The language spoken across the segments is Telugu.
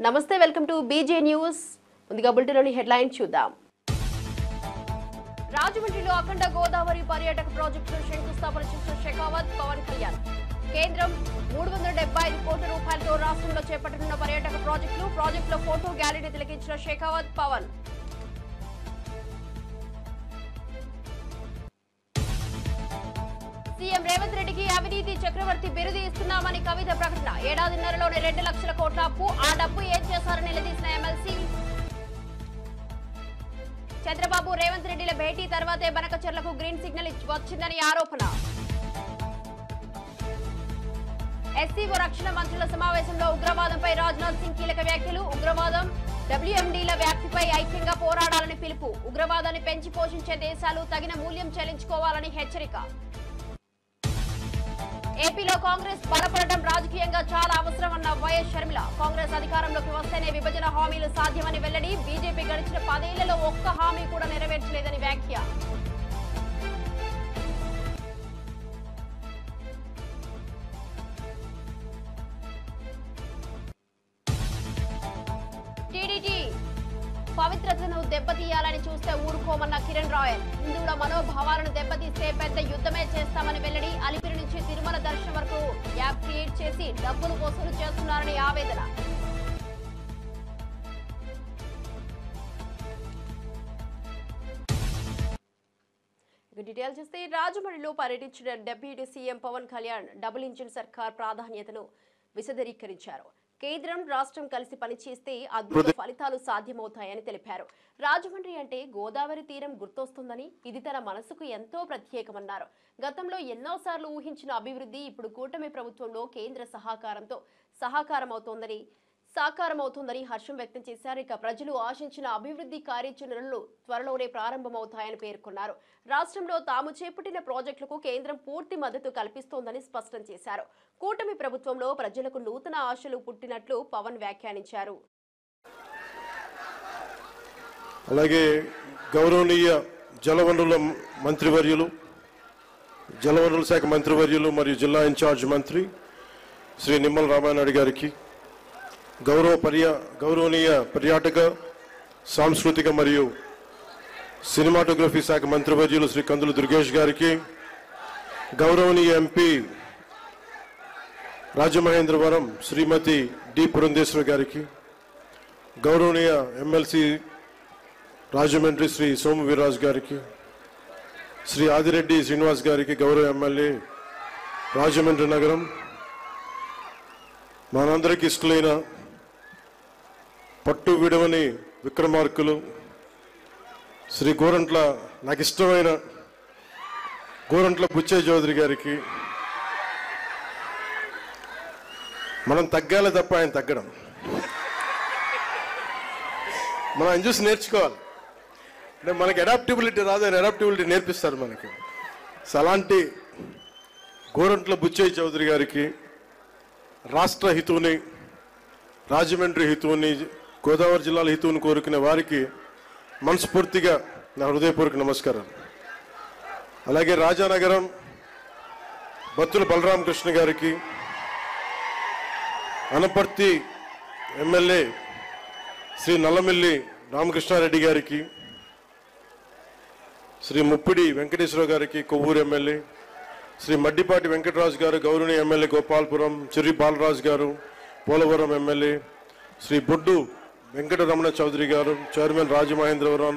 నమస్తే వెల్కమ్ టు బీజే న్యూస్. ముందుగా బులెటిన్లోని హెడ్లైన్స్ చూద్దాం. రాజమండ్రిలో అఖండ గోదావరి పర్యాటక ప్రాజెక్టును శంకుస్థాపన చేసిన షెకావత్ పవన్ కళ్యాణ్. కేంద్రం 375 కోట్ల రూపాయలతో రాష్ట్రంలో చేపట్టనున్న పర్యాటక ప్రాజెక్టులో ఫోటో గ్యాలరీ తిలకించిన షెకావత్ పవన్. సీఎం రేవంత్ రెడ్డికి అవినీతి చక్రవర్తి బిరుదు ఇస్తున్నామని కవిత ప్రకటన. ఏడాదిన్నరలోనే 2 లక్షల కోట్ల అప్పు, ఆ డబ్బు ఏం చేశారని నిలదీసిన ఎమ్మెల్సీ. చంద్రబాబు రేవంత్ రెడ్డిల భేటీ తర్వాతే బనకచెర్లకు గ్రీన్ సిగ్నల్ వచ్చిందని ఆరోపణ. ఎస్సీఓ రక్షణ మంత్రుల సమావేశంలో ఉగ్రవాదంపై రాజ్నాథ్ సింగ్ కీలక వ్యాఖ్యలు. ఉగ్రవాదం, WMDల వ్యాప్తిపై ఐక్యంగా పోరాడాలని పిలుపు. ఉగ్రవాదాన్ని పెంచి పోషించే దేశాలు తగిన మూల్యం చెల్లించుకోవాలని హెచ్చరిక. ఏపీలో కాంగ్రెస్ బలపడటం రాజకీయంగా చాలా అవసరమన్న వైఎస్ షర్మిల. కాంగ్రెస్ అధికారంలోకి వస్తేనే విభజన హామీలు సాధ్యమని వెల్లడి. బీజేపీ గడిచిన 10 ఏళ్లలో ఒక్క హామీ కూడా నెరవేర్చలేదని వ్యాఖ్య. టీడీటీ పవిత్రతను దెబ్బతీయాలని చూస్తే ఊరుకోమన్న కిరణ్ రాయల్. హిందువుల మనోభావాలను దెబ్బతీస్తే పెద్ద యుద్ధమే చేస్తామని వెల్లడి. అలిపిరి నుంచి తిరుమల దర్శనం వరకు యాప్ క్రియేట్ చేసి డబ్బులు వసూలు చేస్తున్నారని ఆవేదన. డీటెయిల్స్ చూస్తే రాజమండ్రిలో పర్యటించిన deputy CM Pawan Kalyan double engine సర్కార్ ప్రాధాన్యతను విశదీకరించారు. కేంద్రం రాష్ట్రం కలిసి పనిచేస్తే అద్భుత ఫలితాలు సాధ్యమవుతాయని తెలిపారు. రాజమండ్రి అంటే గోదావరి తీరం గుర్తొస్తుందని, ఇది తన మనసుకు ఎంతో ప్రత్యేకమన్నారు. గతంలో ఎన్నోసార్లు ఊహించిన అభివృద్ధి ఇప్పుడు కూటమి ప్రభుత్వంలో కేంద్ర సహకారంతో సాకారమవుతుందని హర్షం వ్యక్తం చేశారు. ఇక ప్రజలు ఆశించిన అభివృద్ధి కార్యాచరణలు త్వరలోనే ప్రారంభమవుతాయని పేర్కొన్నారు. రాష్ట్రంలో తాము చేపట్టిన ప్రాజెక్టులకు కేంద్రం పూర్తి మద్దతు కల్పిస్తోందని స్పష్టం చేశారు. కూటమి ప్రభుత్వంలో ప్రజలకు నూతన ఆశలు పుట్టినట్లు పవన్ వ్యాఖ్యానించారు. అలాగే గౌరవనీయ జలవనరుల శాఖ మంత్రివర్యులు మరియు జిల్లా ఇన్ఛార్జ్ మంత్రి శ్రీ నిమ్మల రామానాయుడు గారికి, గౌరవనీయ పర్యాటక, సాంస్కృతిక మరియు సినిమాటోగ్రఫీ శాఖ మంత్రివర్యులు శ్రీ కందుల దుర్గేష్ గారికి, గౌరవనీయ ఎంపీ రాజమహేంద్రవరం శ్రీమతి డి పురంధేశ్వరి గారికి, గౌరవనీయ ఎమ్మెల్సీ రాజమండ్రి శ్రీ సోము వీర్రాజు గారికి, శ్రీ ఆదిరెడ్డి శ్రీనివాస్ గారికి, గౌరవ ఎమ్మెల్యే రాజమండ్రి నగరం, మనందరికీ ఇష్టలైన పట్టు విడవని విక్రమార్కులు శ్రీ నాకు ఇష్టమైన గోరంట్ల బుచ్చయ్య చౌదరి గారికి, మనం తగ్గాలి తప్ప ఆయన తగ్గడం, మనం ఆయన చూసి నేర్చుకోవాలి. అంటే మనకి అడాప్టబిలిటీ రాదు, ఆయన అడాప్టబిలిటీ నేర్పిస్తారు మనకి. సో అలాంటి గోరంట్ల బుచ్చయ్య చౌదరి గారికి, రాష్ట్ర హితువుని, రాజమండ్రి హితువుని, గోదావరి జిల్లాల హితువుని కోరుకునే వారికి మనస్ఫూర్తిగా నా హృదయపూర్వక నమస్కారం. అలాగే రాజానగరం బత్తుల బలరామకృష్ణ గారికి, అనపర్తి ఎమ్మెల్యే శ్రీ నల్లమిల్లి రామకృష్ణారెడ్డి గారికి, శ్రీ ముప్పిడి వెంకటేశ్వర గారికి, కొవ్వూరు ఎమ్మెల్యే శ్రీ మడ్డిపాటి వెంకటరాజు గారు, గౌరవనీయ ఎమ్మెల్యే గోపాల్పురం చెర్రి బాలరాజు గారు, పోలవరం ఎమ్మెల్యే శ్రీ బొడ్డు వెంకటరమణ చౌదరి గారు, chairman Rajamahendravaram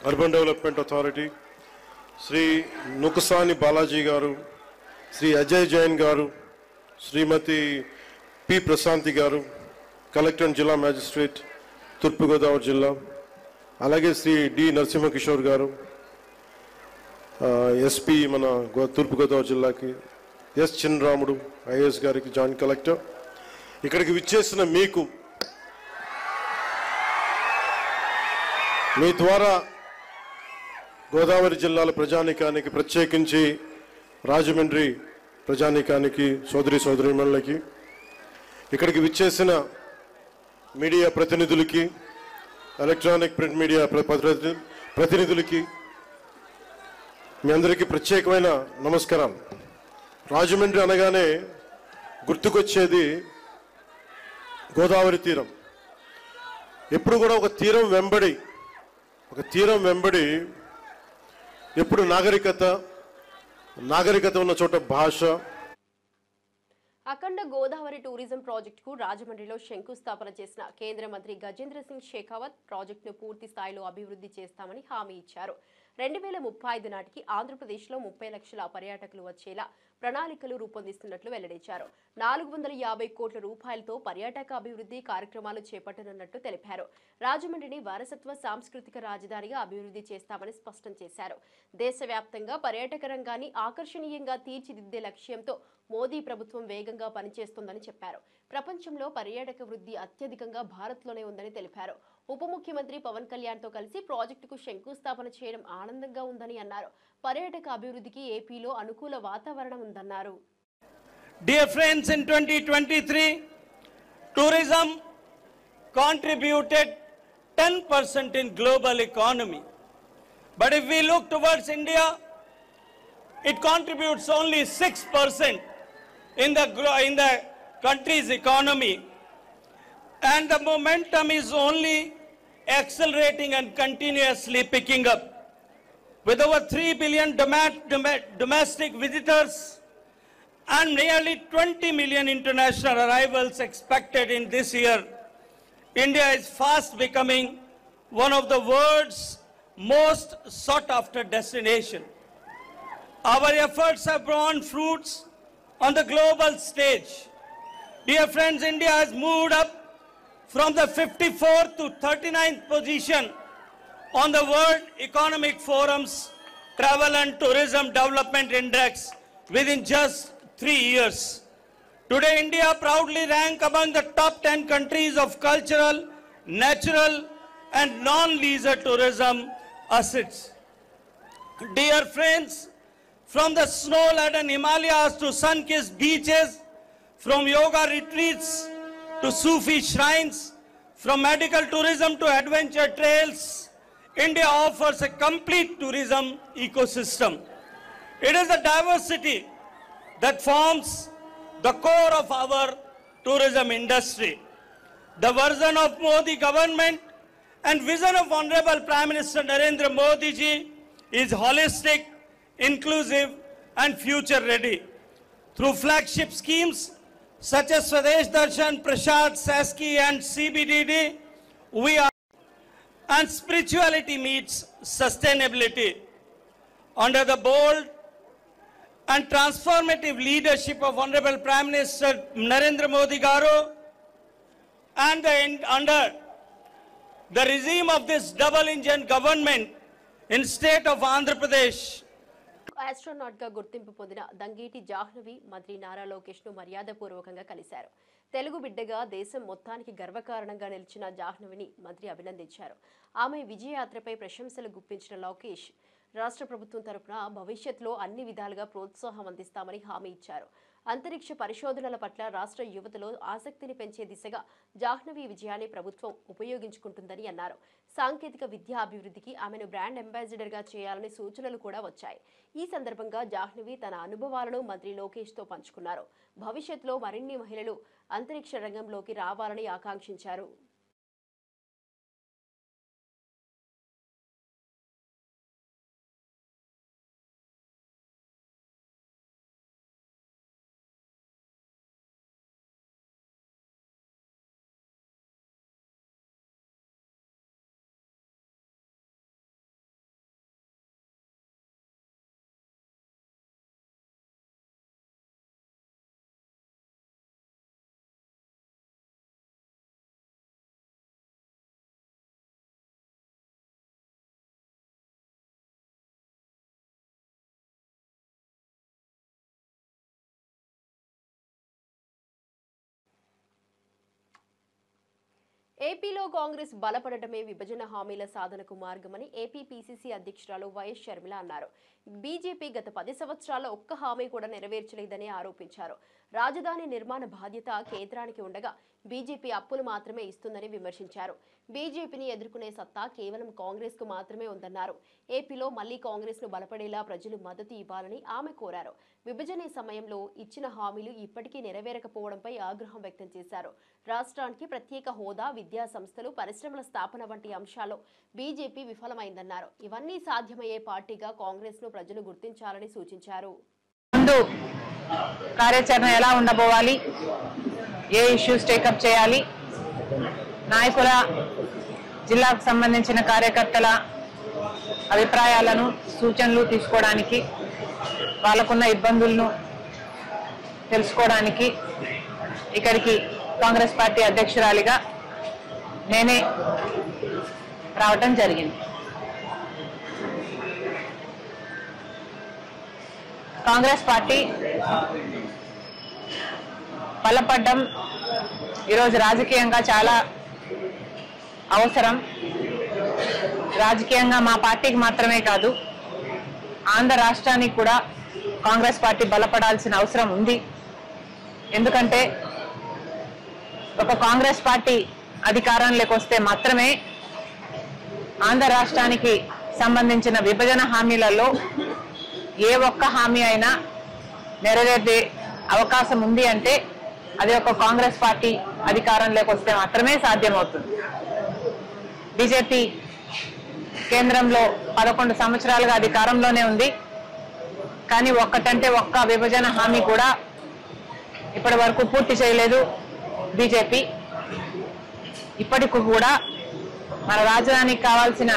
urban development authority, Sri Nukasani Balaji గారు, శ్రీ అజయ్ జైన్ గారు, శ్రీమతి పి ప్రశాంతి గారు, కలెక్టర్ జిల్లా మ్యాజిస్ట్రేట్ తూర్పుగోదావరి జిల్లా, అలాగే శ్రీ డి నరసింహకిషోర్ గారు, ఎస్పీ మన తూర్పుగోదావరి జిల్లాకి, ఎస్ చిన్నరాముడు ఐఏఎస్ గారికి, జాయింట్ కలెక్టర్, ఇక్కడికి విచ్చేసిన మీకు, మీ ద్వారా గోదావరి జిల్లాల ప్రజానీకానికి, ప్రత్యేకించి రాజమండ్రి ప్రజానీకానికి, సోదరీమణులకి, ఇక్కడికి విచ్చేసిన మీడియా ప్రతినిధులకి, ఎలక్ట్రానిక్ ప్రింట్ మీడియా ప్రతినిధులకి మీ అందరికీ ప్రత్యేకమైన నమస్కారం. రాజమండ్రి అనగానే గుర్తుకొచ్చేది గోదావరి తీరం ఎప్పుడు కూడా ఒక తీరం వెంబడి ఎప్పుడు నాగరికత ఉన్న చోట భాష. అఖండ గోదావరి టూరిజం ప్రాజెక్టుకు రాజమండ్రిలో శంకుస్థాపన చేసిన కేంద్ర మంత్రి గజేంద్ర సింగ్ షెకావత్ ప్రాజెక్టును పూర్తి స్థాయిలో అభివృద్ధి చేస్తామని హామీ ఇచ్చారు. 2035 నాటికి ఆంధ్రప్రదేశ్లో 30 లక్షల పర్యాటకులు వచ్చేలా ప్రణాళికలు రూపొందిస్తున్నట్లు వెల్లడించారు. 450 కోట్ల రూపాయలతో పర్యాటక అభివృద్ధి కార్యక్రమాలు చేపట్టనున్నట్టు తెలిపారు. రాజమండ్రిని వారసత్వ సాంస్కృతిక రాజధానిగా అభివృద్ధి చేస్తామని స్పష్టం చేశారు. దేశవ్యాప్తంగా పర్యాటక రంగాన్ని ఆకర్షణీయంగా తీర్చిదిద్దే లక్ష్యంతో మోదీ ప్రభుత్వం వేగంగా పనిచేస్తోందని చెప్పారు. ప్రపంచంలో పర్యాటక వృద్ధి అత్యధికంగా భారత్లోనే ఉందని తెలిపారు. ఉప ముఖ్యమంత్రి పవన్ కళ్యాణ్ తో కలిసి ప్రాజెక్టుకు శంకుస్థాపన చేయడం ఆనందంగా ఉందని అన్నారు. పర్యాటక అభివృద్ధికి ఏపీలో అనుకూల వాతావరణం ఉందన్నారు. Dear friends, in 2023, tourism contributed 10% in global economy. But if we look towards India, it contributes only 6% in the country's economy. And the momentum is only accelerating and continuously picking up. With over 3 billion domestic visitors and nearly 20 million international arrivals expected in this year, India is fast becoming one of the world's most sought after destinations. Our efforts have borne fruits on the global stage. Dear friends, India has moved up from the 54th to 39th position on the World Economic Forum's Travel and Tourism Development Index within just 3 years. Today, India proudly ranks among the top 10 countries of cultural, natural, and non-leisure tourism assets. Dear friends, from the snow-laden Himalayas to sun-kissed beaches, from yoga retreats to Sufi shrines, from medical tourism to adventure trails, India offers a complete tourism ecosystem. It is the diversity that forms the core of our tourism industry. The version of Modi government and vision of Honorable Prime Minister Narendra Modi ji is holistic, inclusive and future ready. Through flagship schemes such as Swadesh Darshan, Prashad, Saski and CBDD, we are and spirituality meets sustainability. Under the bold and transformative leadership of Honorable Prime Minister Narendra Modi Garu and under the regime of this double-engine government in state of Andhra Pradesh, astronaut గా గుర్తింపు పొందిన దంగేటి జాహ్నవి మంత్రి నారా లోకేష్ ను మర్యాదపూర్వకంగా కలిశారు. తెలుగు బిడ్డగా దేశం మొత్తానికి గర్వకారణంగా నిలిచిన జాహ్నవిని మంత్రి అభినందించారు. ఆమె విజయయాత్రపై ప్రశంసలు గుప్పించిన లోకేష్ రాష్ట్ర ప్రభుత్వం తరపున భవిష్యత్తులో అన్ని విధాలుగా ప్రోత్సాహం అందిస్తామని హామీ ఇచ్చారు. అంతరిక్ష పరిశోధనల పట్ల రాష్ట్ర యువతలో ఆసక్తిని పెంచే దిశగా జాహ్నవి విజయాన్ని ప్రభుత్వం ఉపయోగించుకుంటుందని అన్నారు. సాంకేతిక విద్యా అభివృద్ధికి ఆమెను బ్రాండ్ అంబాసిడర్ గా చేయాలని సూచనలు కూడా వచ్చాయి. ఈ సందర్భంగా జాహ్నవి తన అనుభవాలను మంత్రి లోకేష్ తో పంచుకున్నారు. భవిష్యత్తులో మరిన్ని మహిళలు అంతరిక్ష రంగంలోకి రావాలని ఆకాంక్షించారు. ఏపీలో కాంగ్రెస్ బలపడటమే విభజన హామీల సాధనకు మార్గమని ఏపీ పీసీసీ అధ్యక్షురాలు వైఎస్ షర్మిల అన్నారు. బీజేపీ గత 10 సంవత్సరాల్లో ఒక్క హామీ కూడా నెరవేర్చలేదని ఆరోపించారు. రాజధాని నిర్మాణ బాధ్యత కేంద్రానికి ఉండగా బీజేపీ అప్పులు మాత్రమే ఇస్తుందని విమర్శించారు. బీజేపీని ఎదుర్కొనే సత్తా కేవలం కాంగ్రెస్ కు మాత్రమే ఉందన్నారు. ఏపీలో మళ్లీ కాంగ్రెస్ ను బలపడేలా ప్రజలు మద్దతు ఇవ్వాలని ఆమె కోరారు. విభజన సమయంలో ఇచ్చిన హామీలు ఇప్పటికీ నెరవేరకపోవడంపై ఆగ్రహం వ్యక్తం చేశారు. రాష్ట్రానికి ప్రత్యేక హోదా, విద్యా సంస్థలు, పరిశ్రమల స్థాపన వంటి అంశాల్లో బీజేపీ విఫలమైందన్నారు. ఇవన్నీ సాధ్యమయ్యే పార్టీగా కాంగ్రెస్ ను ప్రజలు గుర్తించాలని సూచించారు. కార్యాచరణ ఎలా ఉండబోవాలి, ఏ ఇష్యూస్ టేకప్ చేయాలి, నాయకుల జిల్లాకు సంబంధించిన కార్యకర్తల అభిప్రాయాలను సూచనలు తీసుకోవడానికి, వాళ్ళకున్న ఇబ్బందులను తెలుసుకోవడానికి ఇక్కడికి కాంగ్రెస్ పార్టీ అధ్యక్షురాలిగా నేనే రావటం జరిగింది. కాంగ్రెస్ పార్టీ బలపడడం ఈరోజు రాజకీయంగా చాలా అవసరం. రాజకీయంగా మా పార్టీకి మాత్రమే కాదు, ఆంధ్ర రాష్ట్రానికి కూడా కాంగ్రెస్ పార్టీ బలపడాల్సిన అవసరం ఉంది. ఎందుకంటే ఒక కాంగ్రెస్ పార్టీ అధికారంలోకి వస్తే మాత్రమే ఆంధ్ర రాష్ట్రానికి సంబంధించిన విభజన హామీలలో ఏ ఒక్క హామీ అయినా నెరవేరే అవకాశం ఉంది అంటే అది ఒక కాంగ్రెస్ పార్టీ అధికారంలోకి వస్తే మాత్రమే సాధ్యమవుతుంది. బీజేపీ కేంద్రంలో 11 సంవత్సరాలుగా అధికారంలోనే ఉంది. కానీ ఒక్కటంటే ఒక్క విభజన హామీ కూడా ఇప్పటి వరకు పూర్తి చేయలేదు బీజేపీ. ఇప్పటికి కూడా మన రాజధానికి కావాల్సిన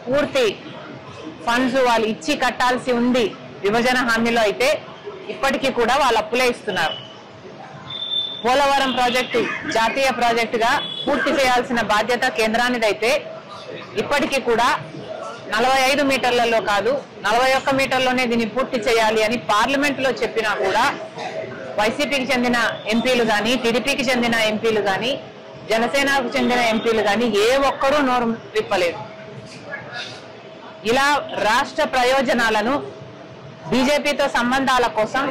పూర్తి ఫండ్స్ వాళ్ళు ఇచ్చి కట్టాల్సి ఉంది విభజన హామీలో. అయితే ఇప్పటికీ కూడా వాళ్ళు అప్పులే ఇస్తున్నారు. పోలవరం ప్రాజెక్టు జాతీయ ప్రాజెక్టుగా పూర్తి చేయాల్సిన బాధ్యత కేంద్రానిదైతే ఇప్పటికీ కూడా 45 మీటర్లలో కాదు 41 మీటర్లోనే దీన్ని పూర్తి చేయాలి అని పార్లమెంట్లో చెప్పినా కూడా వైసీపీకి చెందిన ఎంపీలు కానీ, టీడీపీకి చెందిన ఎంపీలు కానీ, జనసేనకు చెందిన ఎంపీలు కానీ ఏ ఒక్కరూ నోరు విప్పలేదు. ఇలా రాష్ట్ర ప్రయోజనాలను బీజేపీతో సంబంధాల కోసం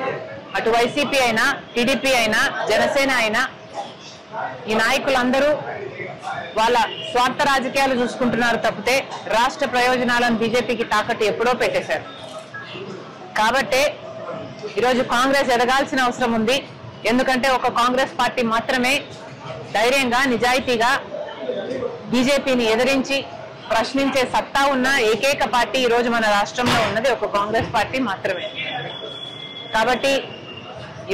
అటు వైసీపీ అయినా, టీడీపీ అయినా, జనసేన అయినా ఈ నాయకులందరూ వాళ్ళ స్వార్థ రాజకీయాలు చూసుకుంటున్నారు తప్పితే రాష్ట్ర ప్రయోజనాలను బీజేపీకి తాకట్టు ఎప్పుడో పెట్టేశారు. కాబట్టే ఈరోజు కాంగ్రెస్ ఎదగాల్సిన అవసరం ఉంది. ఎందుకంటే ఒక కాంగ్రెస్ పార్టీ మాత్రమే ధైర్యంగా, నిజాయితీగా బీజేపీని ఎదిరించి ప్రశ్నించే సత్తా ఉన్న ఏకైక పార్టీ ఈరోజు మన రాష్ట్రంలో ఉన్నది ఒక కాంగ్రెస్ పార్టీ మాత్రమే. కాబట్టి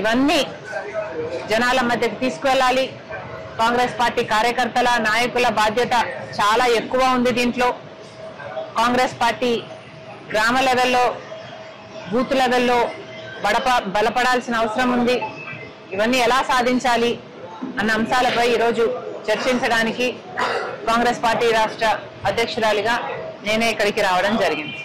ఇవన్నీ జనాల మధ్యకి తీసుకువెళ్ళాలి. కాంగ్రెస్ పార్టీ కార్యకర్తల, నాయకుల బాధ్యత చాలా ఎక్కువ ఉంది దీంట్లో. కాంగ్రెస్ పార్టీ గ్రామ లెవెల్లో, బూత్ లెవెల్లో బలపడాల్సిన అవసరం ఉంది. ఇవన్నీ ఎలా సాధించాలి అన్న అంశాలపై ఈరోజు చర్చించడానికి కాంగ్రెస్ పార్టీ రాష్ట్ర అధ్యక్షురాలిగా నేనే ఇక్కడికి రావడం జరిగింది.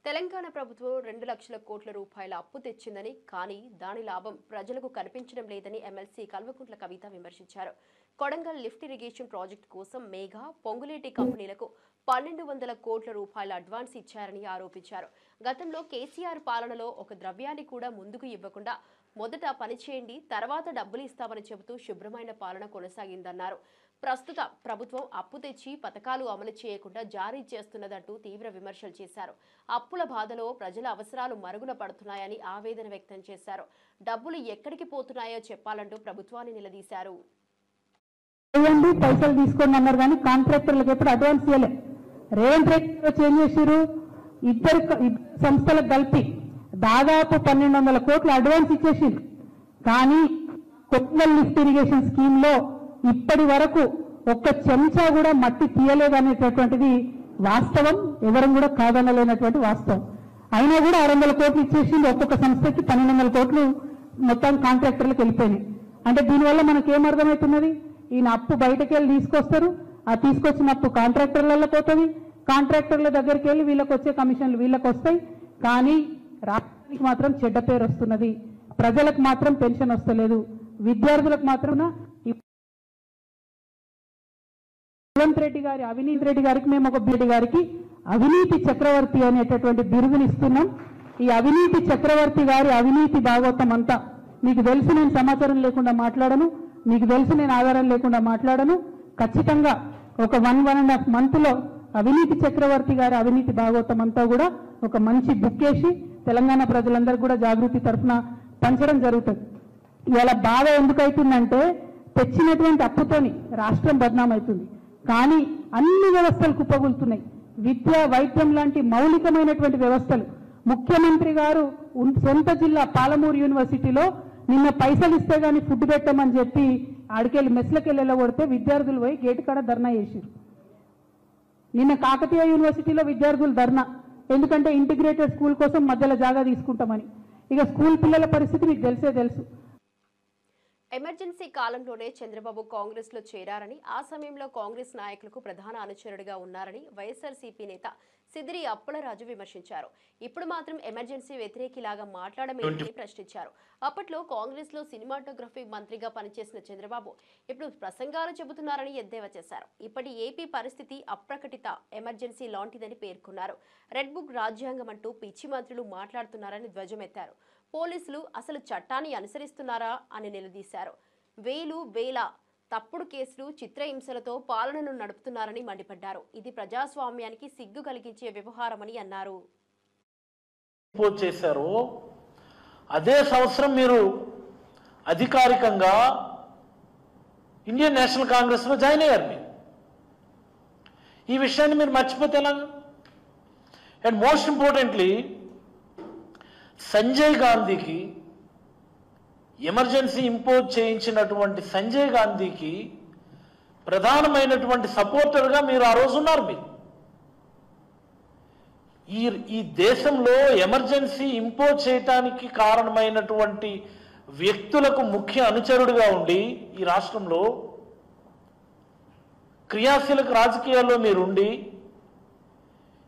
తెలంగాణ ప్రభుత్వం 2 లక్షల కోట్ల రూపాయల అప్పు తెచ్చిందని, కానీ దాని లాభం ప్రజలకు కనిపించడం లేదని ఎమ్మెల్సీ కల్వకుంట్ల కవిత విమర్శించారు. కొడంగల్ లిఫ్ట్ ఇరిగేషన్ ప్రాజెక్టు కోసం మేఘా, పొంగులేటి కంపెనీలకు 1200 కోట్ల రూపాయల అడ్వాన్స్ ఇచ్చారని ఆరోపించారు. గతంలో కేసీఆర్ పాలనలో ఒక ద్రవ్యాన్ని కూడా ముందుకు ఇవ్వకుండా మొదట పనిచేయండి, తర్వాత డబ్బులు ఇస్తామని చెబుతూ శుభ్రమైన పాలన కొనసాగిందన్నారు. ప్రస్తుత ప్రభుత్వం అప్పు తెచ్చి పథకాలు అమలు చేయకుండా జారీ చేస్తున్నదంటూ తీవ్ర విమర్శలు చేశారు. అప్పుల బాధలో ప్రజల అవసరాలు మరుగున పడుతున్నాయని ఆవేదన వ్యక్తం చేశారు. డబ్బులు ఎక్కడికి పోతున్నాయో చెప్పాలంటూ ప్రభుత్వాన్ని నిలదీశారు. పైసలు తీసుకోండి అన్నారు కానీ కాంట్రాక్టర్లకు ఎప్పుడు అడ్వాన్స్ ఇవ్వలే. రేవంత్ రెడ్డి ఏం చేశారు, ఇద్దరు సంస్థలకు కలిపి దాదాపు 1200 కోట్లు అడ్వాన్స్ ఇచ్చేసింది. కానీ కొత్తగల్ లిఫ్ట్ ఇరిగేషన్ స్కీమ్ లో ఇప్పటి వరకు ఒక్క చెంచా కూడా మట్టి తీయలేదనేటటువంటిది వాస్తవం, ఎవరు కూడా కాదనలేనటువంటి వాస్తవం. అయినా కూడా 600 కోట్లు ఇచ్చేసింది. ఒక్కొక్క సంస్థకి 1200 కోట్లు మొత్తం కాంట్రాక్టర్లకు వెళ్ళిపోయినాయి. అంటే దీనివల్ల మనకి ఏమర్థమవుతున్నది, ఈయన అప్పు బయటకు వెళ్ళి తీసుకొస్తారు, ఆ తీసుకొచ్చిన అప్పు కాంట్రాక్టర్లలో పోతుంది, కాంట్రాక్టర్ల దగ్గరికి వెళ్ళి వీళ్ళకి వచ్చే కమిషన్లు వీళ్ళకి వస్తాయి. కానీ రాష్ట్రానికి మాత్రం చెడ్డ పేరు వస్తున్నది, ప్రజలకు మాత్రం పెన్షన్ వస్తలేదు, విద్యార్థులకు మాత్రం రేవంత్ రెడ్డి గారి అవినీతి రెడ్డి గారికి మేము ఒక రెడ్డి గారికి అవినీతి చక్రవర్తి అనేటటువంటి బిరుదుని ఇస్తున్నాం. ఈ అవినీతి చక్రవర్తి గారి అవినీతి భాగవతం అంతా మీకు తెలుసు. నేను సమాచారం లేకుండా మాట్లాడను, మీకు తెలుసు నేను ఆధారం లేకుండా మాట్లాడను. ఖచ్చితంగా ఒక 1.5 మంత్లో అవినీతి చక్రవర్తి గారి అవినీతి భాగవతం అంతా కూడా ఒక మంచి బుక్ వేసి తెలంగాణ ప్రజలందరూ కూడా జాగృతి తరఫున పంచడం జరుగుతుంది. ఇవాళ బాధ ఎందుకైతుందంటే తెచ్చినటువంటి అప్పుతోని రాష్ట్రం బదనామవుతుంది, కానీ అన్ని వ్యవస్థలు కుప్పగొలుతున్నాయి. విద్య, వైద్యం లాంటి మౌలికమైనటువంటి వ్యవస్థలు. ముఖ్యమంత్రి గారు సొంత జిల్లా పాలమూరు యూనివర్సిటీలో నిన్న పైసలు ఇస్తే గానీ ఫుడ్ పెట్టమని చెప్పి ఆడికెళ్ళి మెస్లకెళ్ళి వెళ్ళగొడితే విద్యార్థులు పోయి గేటు కాడ ధర్నా చేశారు. నిన్న కాకతీయ యూనివర్సిటీలో విద్యార్థులు ధర్నా, ఎందుకంటే ఇంటిగ్రేటెడ్ స్కూల్ కోసం మధ్యలో జాగా తీసుకుంటామని. ఇక స్కూల్ పిల్లల పరిస్థితి మీకు తెలుసు. ఎమర్జెన్సీ కాలంలోనే చంద్రబాబు కాంగ్రెస్ లో చేరారని, ఆ సమయంలో కాంగ్రెస్ నాయకులకు ప్రధాన అనుచరుడిగా ఉన్నారని వైఎస్ఆర్సీపీ నేత సిదిరి అప్పలరాజు విమర్శించారు. ఇప్పుడు మాత్రం ఎమర్జెన్సీ వ్యతిరేకిలాగా మాట్లాడమేంటని ప్రశ్నించారు. అప్పట్లో కాంగ్రెస్ లో సినిమాటోగ్రఫీ మంత్రిగా పనిచేసిన చంద్రబాబు ఇప్పుడు ప్రసంగాలు చెబుతున్నారని ఎద్దేవా చేశారు. ఇప్పటి ఏపీ పరిస్థితి అప్రకటిత ఎమర్జెన్సీ లాంటిదని పేర్కొన్నారు. రెడ్ బుక్ రాజ్యాంగం అంటూ పిచ్చి మంత్రులు మాట్లాడుతున్నారని ధ్వజమెత్తారు. పోలీసులు అసలు చట్టాన్ని అనుసరిస్తున్నారా అని నిలదీశారు. వేల తప్పుడు కేసులు, చిత్రహింసలతో పాలనను నడుపుతున్నారని మండిపడ్డారు. ఇది ప్రజాస్వామ్యానికి సిగ్గు కలిగించే వ్యవహారమని అన్నారు. చేశారు అదే సంవత్సరం మీరు అధికారికంగా ఇండియన్ నేషనల్ కాంగ్రెస్ లో జాయిన్ అయ్యారు. మీరు ఈ విషయాన్ని మీరు మర్చిపోతే ఎలాగా? అండ్ మోస్ట్ ఇంపార్టెంట్లీ సంజయ్ గాంధీకి ఎమర్జెన్సీ ఇంపోజ్ చేయించినటువంటి సంజయ్ గాంధీకి ప్రధానమైనటువంటి సపోర్టర్గా మీరు ఆ రోజు ఉన్నారు. మీరు ఈ దేశంలో ఎమర్జెన్సీ ఇంపోజ్ చేయటానికి కారణమైనటువంటి వ్యక్తులకు ముఖ్య అనుచరుడిగా ఉండి ఈ రాష్ట్రంలో క్రియాశీలక రాజకీయాల్లో మీరుండి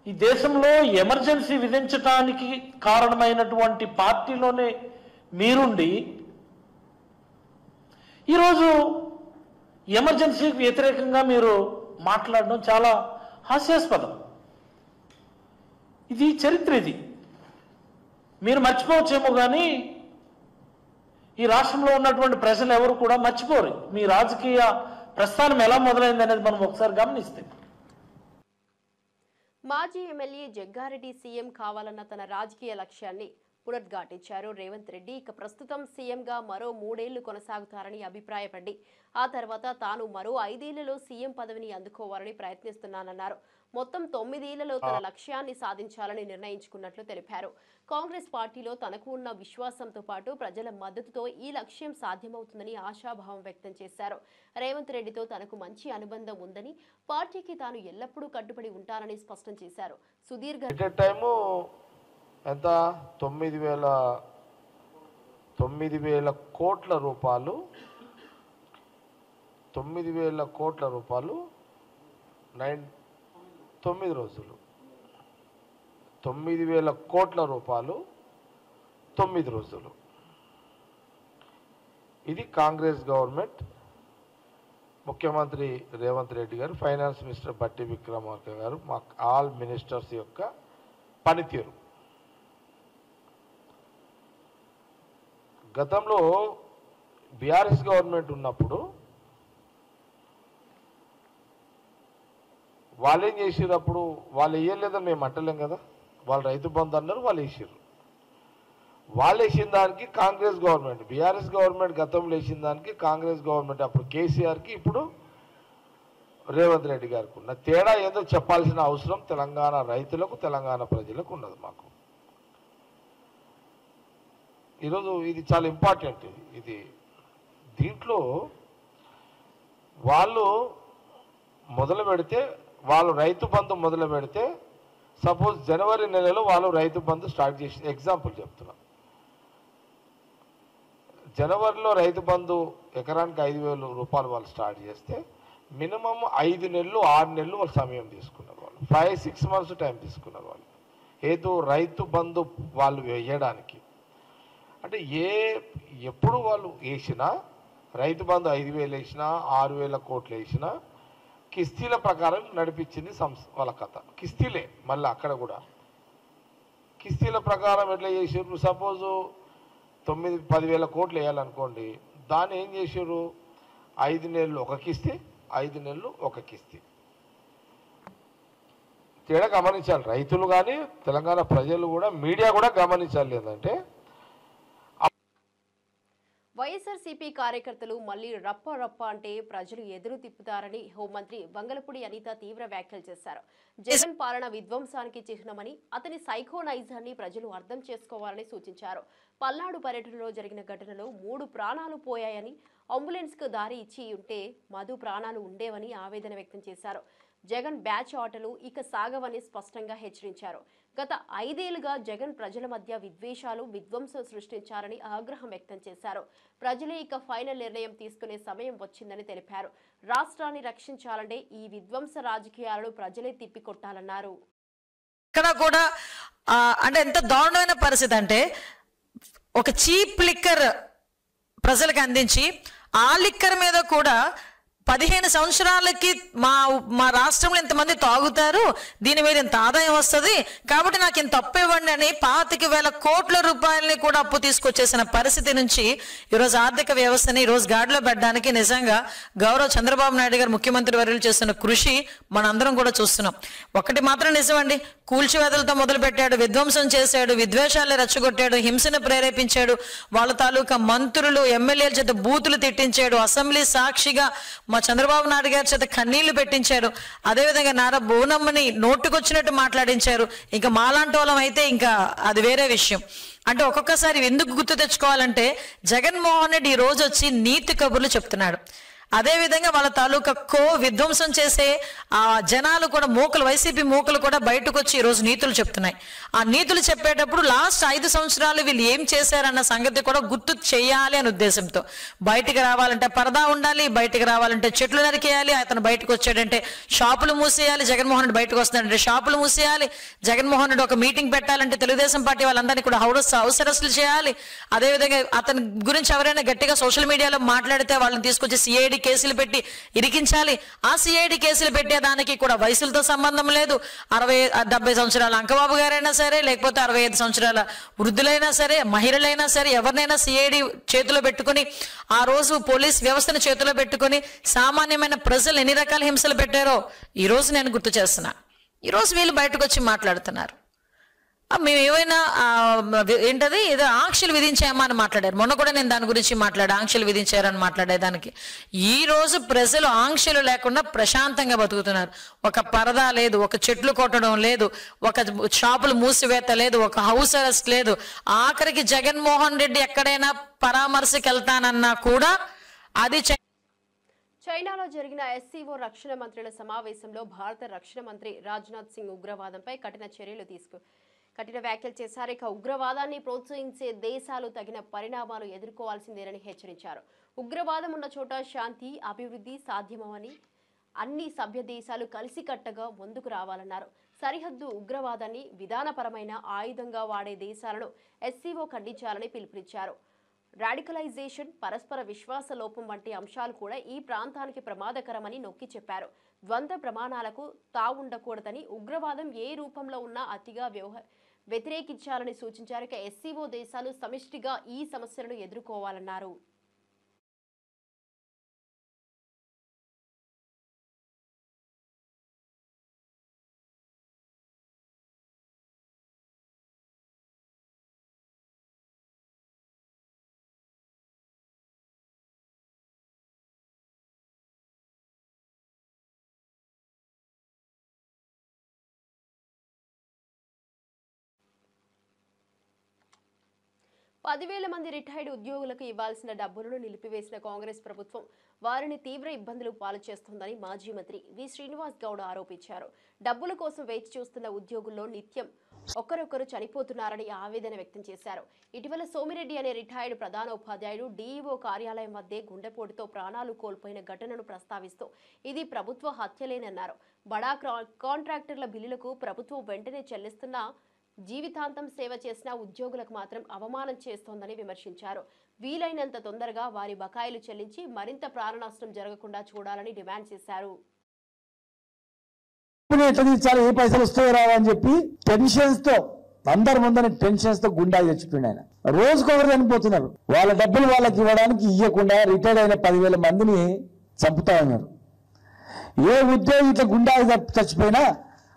ఈ దేశంలో ఎమర్జెన్సీ విధించడానికి కారణమైనటువంటి పార్టీలోనే మీరుండి ఈరోజు ఎమర్జెన్సీకి వ్యతిరేకంగా మీరు మాట్లాడడం చాలా హాస్యాస్పదం. ఇది చరిత్ర. ఇది మీరు మర్చిపోవచ్చేమో కానీ ఈ రాష్ట్రంలో ఉన్నటువంటి ప్రజలు ఎవరు కూడా మర్చిపోరు. మీ రాజకీయ ప్రస్థానం ఎలా మొదలైంది అనేది మనం ఒకసారి గమనిస్తే. మాజీ ఎమ్మెల్యే జగ్గారెడ్డి సీఎం కావాలన్న తన రాజకీయ లక్ష్యాన్ని పునరుద్ఘాటించారు రేవంత్ రెడ్డి. ఇక ప్రస్తుతం సీఎంగా మరో 3 ఏళ్లు కొనసాగుతారని అభిప్రాయపడి ఆ తర్వాత తాను మరో 5 ఏళ్లలో సీఎం పదవిని అందుకోవాలని ప్రయత్నిస్తున్నానన్నారు. మొత్తం 9 ఏళ్లలో తన లక్ష్యాన్ని సాధించాలని నిర్ణయించుకున్నట్లు తెలిపారు. కాంగ్రెస్ పార్టీలో తనకు ఉన్న విశ్వాసంతో పాటు ప్రజల మద్దతుతో ఈ లక్ష్యం సాధ్యమవుతుందని ఆశాభావం వ్యక్తం చేశారు. రేవంత్ రెడ్డితో తనకు మంచి అనుబంధం ఉందని, పార్టీకి తాను ఎల్లప్పుడూ కట్టుబడి ఉంటానని స్పష్టం చేశారు. సుదీర్ఘ ఎంత 9,000 కోట్ల రూపాయలు 9,000 కోట్ల రూపాయలు 9 రోజులు 9,000 కోట్ల రూపాయలు 9 రోజులు. ఇది కాంగ్రెస్ గవర్నమెంట్, ముఖ్యమంత్రి రేవంత్ రెడ్డి గారు, ఫైనాన్స్ మినిస్టర్ బట్టి విక్రమార్క గారు, మా ఆల్ మినిస్టర్స్ యొక్క పనితీరు. గతంలో బీఆర్ఎస్ గవర్నమెంట్ ఉన్నప్పుడు వాళ్ళు ఏం చేసారు? అప్పుడు వాళ్ళు వేయలేదని మేము అంటలేం కదా, వాళ్ళు రైతు బంధు అన్నారు, వాళ్ళు వేసారు. వాళ్ళు వేసిన దానికి కాంగ్రెస్ గవర్నమెంట్, బీఆర్ఎస్ గవర్నమెంట్ గతంలో వేసిన దానికి కాంగ్రెస్ గవర్నమెంట్, అప్పుడు కేసీఆర్కి ఇప్పుడు రేవంత్ రెడ్డి గారికి ఉన్న తేడా ఏదో చెప్పాల్సిన అవసరం తెలంగాణ రైతులకు, తెలంగాణ ప్రజలకు ఉన్నది. మాకు ఈరోజు ఇది చాలా ఇంపార్టెంట్. ఇది దీంట్లో వాళ్ళు మొదలు పెడితే, వాళ్ళు రైతు బంధు మొదలు పెడితే, సపోజ్ జనవరి నెలలో వాళ్ళు రైతు బంధు స్టార్ట్ చేసి, ఎగ్జాంపుల్ చెప్తున్నా, జనవరిలో రైతు బంధు ఎకరానికి 5,000 రూపాయలు వాళ్ళు స్టార్ట్ చేస్తే మినిమం 5 నెలలు 6 నెలలు వాళ్ళు సమయం తీసుకున్నారు. వాళ్ళు 5-6 months టైం తీసుకున్నారు వాళ్ళు ఏదో రైతు బంధు వాళ్ళు వేయడానికి. అంటే ఎప్పుడు వాళ్ళు వేసినా రైతు బంధు 5,000 వేసినా 6,000 కోట్లు వేసినా కిస్తీల ప్రకారం నడిపించింది వాళ్ళ కథ. కిస్తీలే మళ్ళీ అక్కడ కూడా కిస్తీల ప్రకారం ఎట్లా చేసారు? సపోజు 9-10 వేల కోట్లు వేయాలనుకోండి, దాన్ని ఏం చేసారు? 5 నెలలు ఒక కిస్తీ, 5 నెలలు ఒక కిస్తీ. తేడా గమనించాలి రైతులు కానీ, తెలంగాణ ప్రజలు కూడా, మీడియా కూడా గమనించాలి. ఏంటంటే వైఎస్ఆర్సీపీ కార్యకర్తలు మళ్లీ రప్ప రప్ప అంటే ప్రజలు ఎదురు తిప్పుతారని హోంమంత్రి వంగలపూడి అనిత తీవ్ర వ్యాఖ్యలు చేశారు. జగన్ పాలన విధ్వంసానికి చిహ్నమని, అతని సైకో నైజాన్ని ప్రజలు అర్థం చేసుకోవాలని సూచించారు. పల్నాడు పర్యటనలో జరిగిన ఘటనలో 3 ప్రాణాలు పోయాయని, అంబులెన్స్ కు దారి ఇచ్చి ఉంటే మధు ప్రాణాలు ఉండేవని ఆవేదన వ్యక్తం చేశారు. జగన్ బ్యాచ్ ఆటలు ఇక సాగవని స్పష్టంగా హెచ్చరించారు. గత 5 ఏళ్లుగా జగన్ ప్రజల మధ్య విద్వేషాలు, విధ్వంసం సృష్టించారని ఆగ్రహం వ్యక్తం చేశారు. ప్రజలే ఇక ఫైనల్ నిర్ణయం తీసుకునే సమయం వచ్చిందని తెలిపారు. రాష్ట్రాన్ని రక్షించాలంటే ఈ విధ్వంస రాజకీయాలను ప్రజలే తిప్పికొట్టాలన్నారు. ఇక్కడ కూడా అంటే ఎంత దారుణమైన పరిస్థితి అంటే, ఒక చీప్ లిక్కర్ ప్రజలకు అందించి ఆ లిక్కర్ మీద కూడా 15 సంవత్సరాలకి మా రాష్ట్రంలో ఇంతమంది తాగుతారు, దీని మీద ఇంత ఆదాయం వస్తుంది కాబట్టి నాకు ఇంత అప్పు ఇవ్వండి అని 25,000 కోట్ల రూపాయలని కూడా అప్పు తీసుకొచ్చేసిన పరిస్థితి నుంచి ఈరోజు ఆర్థిక వ్యవస్థని ఈరోజు గాడిలో పెట్టడానికి నిజంగా గౌరవ చంద్రబాబు నాయుడు గారు ముఖ్యమంత్రి వర్యులు చేస్తున్న కృషి మనందరం కూడా చూస్తున్నాం. ఒకటి మాత్రం నిజమండి, కూల్చివేతలతో మొదలు పెట్టాడు, విధ్వంసం చేశాడు, విద్వేషాలు రెచ్చగొట్టాడు, హింసను ప్రేరేపించాడు, వాళ్ళ తాలూకా మంత్రులు ఎమ్మెల్యేల చేత బూతులు తిట్టించాడు, అసెంబ్లీ సాక్షిగా మా చంద్రబాబు నాయుడు గారి చేత కన్నీళ్లు పెట్టించారు, అదేవిధంగా నారా బోనమ్మని నోటుకొచ్చినట్టు మాట్లాడించారు. ఇంకా మాలాంటి వాళ్ళం అయితే ఇంకా అది వేరే విషయం. అంటే ఒక్కొక్కసారి ఎందుకు గుర్తు తెచ్చుకోవాలంటే, జగన్మోహన్ రెడ్డి ఈ రోజు వచ్చి నీతి కబుర్లు చెప్తున్నాడు. అదేవిధంగా వాళ్ళ తాలూకా విధ్వంసం చేసే ఆ జనాలు కూడా, మూకలు, వైసీపీ మూకలు కూడా బయటకు వచ్చి ఈరోజు నీతులు చెప్తున్నాయి. ఆ నీతులు చెప్పేటప్పుడు లాస్ట్ 5 సంవత్సరాలు వీళ్ళు ఏం చేశారన్న సంగతి కూడా గుర్తు చేయాలి అనే ఉద్దేశంతో, బయటికి రావాలంటే పరదా ఉండాలి, బయటికి రావాలంటే చెట్లు నరికేయాలి, అతను బయటకు వచ్చాడంటే షాపులు మూసేయాలి, జగన్మోహన్ రెడ్డి బయటకు వస్తున్నాడంటే షాపులు మూసేయాలి, జగన్మోహన్ రెడ్డి ఒక మీటింగ్ పెట్టాలంటే తెలుగుదేశం పార్టీ వాళ్ళందరినీ కూడా హౌస్ అరెస్టులు చేయాలి, అదేవిధంగా అతని గురించి ఎవరైనా గట్టిగా సోషల్ మీడియాలో మాట్లాడితే వాళ్ళని తీసుకొచ్చి సిఐడి కేసులు పెట్టి ఇరికించాలి. ఆ సిఐడి కేసులు పెట్టేదానికి కూడా వయసులతో సంబంధం లేదు. 60-70 సంవత్సరాల అంకబాబు గారైనా సరే, లేకపోతే 65 సంవత్సరాల వృద్ధులైనా సరే, మహిళలైనా సరే, ఎవరినైనా సిఐడి చేతిలో పెట్టుకుని, ఆ రోజు పోలీస్ వ్యవస్థను చేతిలో పెట్టుకుని సామాన్యమైన ప్రజలు ఎన్ని రకాల హింసలు పెట్టారో ఈ రోజు నేను గుర్తు చేస్తున్నా. ఈ రోజు వీళ్ళు బయటకు వచ్చి మాట్లాడుతున్నారు. మేము ఏమైనా ఏంటది ఏదో ఆంక్షలు విధించామా అని మాట్లాడారు. మొన్న కూడా నేను దాని గురించి మాట్లాడా, ఆంక్షలు విధించారని మాట్లాడేదానికి. ఈ రోజు ప్రజలు ఆంక్షలు లేకుండా ప్రశాంతంగా బతుకుతున్నారు. ఒక పరదా లేదు, ఒక చెట్లు కొట్టడం లేదు, ఒక షాపులు మూసివేత లేదు, ఒక హౌస్ అరెస్ట్ లేదు. ఆఖరికి జగన్మోహన్ రెడ్డి ఎక్కడైనా పరామర్శకి వెళ్తానన్నా కూడా అది చైనాలో జరిగిన ఎస్సీఓ రక్షణ మంత్రుల సమావేశంలో భారత రక్షణ మంత్రి రాజ్నాథ్ సింగ్ ఉగ్రవాదంపై కఠిన వ్యాఖ్యలు చేశారు. ఇక ఉగ్రవాదాన్ని ప్రోత్సహించే దేశాలు తగిన పరిణామాలు ఎదుర్కోవాల్సిందేనని హెచ్చరించారు. ఉగ్రవాదం ఉన్న చోట శాంతి, అభివృద్ధి సాధ్యమని అన్ని సభ్య దేశాలు కలిసికట్టగా ముందుకు రావాలన్నారు. సరిహద్దు ఉగ్రవాదాన్ని విధానపరమైన ఆయుధంగా వాడే దేశాలను ఎస్సీఓ ఖండించాలని పిలుపునిచ్చారు. రాడికలైజేషన్, పరస్పర విశ్వాస లోపం వంటి అంశాలు కూడా ఈ ప్రాంతానికి ప్రమాదకరమని నొక్కి చెప్పారు. ద్వంద్వ ప్రమాణాలకు తావుండకూడదని, ఉగ్రవాదం ఏ రూపంలో ఉన్నా అతిగా వ్యతిరేకించాలని సూచించారు. ఇక ఎస్సీఓ దేశాలు సమిష్టిగా ఈ సమస్యలను ఎదుర్కోవాలన్నారు. పదివేల మంది రిటైర్డ్ ఉద్యోగులకు ఇవ్వాల్సిన డబ్బులను నిలిపివేసిన కాంగ్రెస్ ప్రభుత్వం వారిని తీవ్ర ఇబ్బందులు పాలు చేస్తోందని మాజీ మంత్రి వి శ్రీనివాస్ గౌడ్ ఆరోపించారు. డబ్బుల కోసం వేచి చూస్తున్న ఉద్యోగుల్లో నిత్యం ఒకరొకరు చనిపోతున్నారని ఆవేదన వ్యక్తం చేశారు. ఇటీవల సోమిరెడ్డి అనే రిటైర్డ్ ప్రధాన ఉపాధ్యాయుడు డీఈఓ కార్యాలయం వద్దే గుండెపోటుతో ప్రాణాలు కోల్పోయిన ఘటనను ప్రస్తావిస్తూ ఇది ప్రభుత్వ హత్యలేనన్నారు. బడా కాంట్రాక్టర్ల బిల్లులకు ప్రభుత్వం వెంటనే చెల్లిస్తున్నా జీవితాంతం సేవ చేసిన ఉద్యోగులకు మాత్రం అవమానం చేస్తోందని విమర్శించారు. వీలైనంత తొందరగా వారి బకాయిలు చెల్లించి మరింత ప్రాణ నష్టం జరగకుండా చూడాలని డిమాండ్ చేశారు. ఎట్లా తీర్చాలి, ఏ పైసలు వస్తాయో రావని చెప్పి టెన్షన్స్ తో అందరి ముందర టెన్షన్స్ తో గుండా చచ్చిపోయింది ఆయన. రోజుకొకరు చనిపోతున్నారు. వాళ్ళ డబ్బులు వాళ్ళకి ఇవ్వడానికి ఇవ్వకుండా రిటైర్డ్ అయిన 10,000 మందిని చంపుతా ఉన్నారు. ఏ ఉద్యోగి ఇట్లా గుండా చచ్చిపోయినా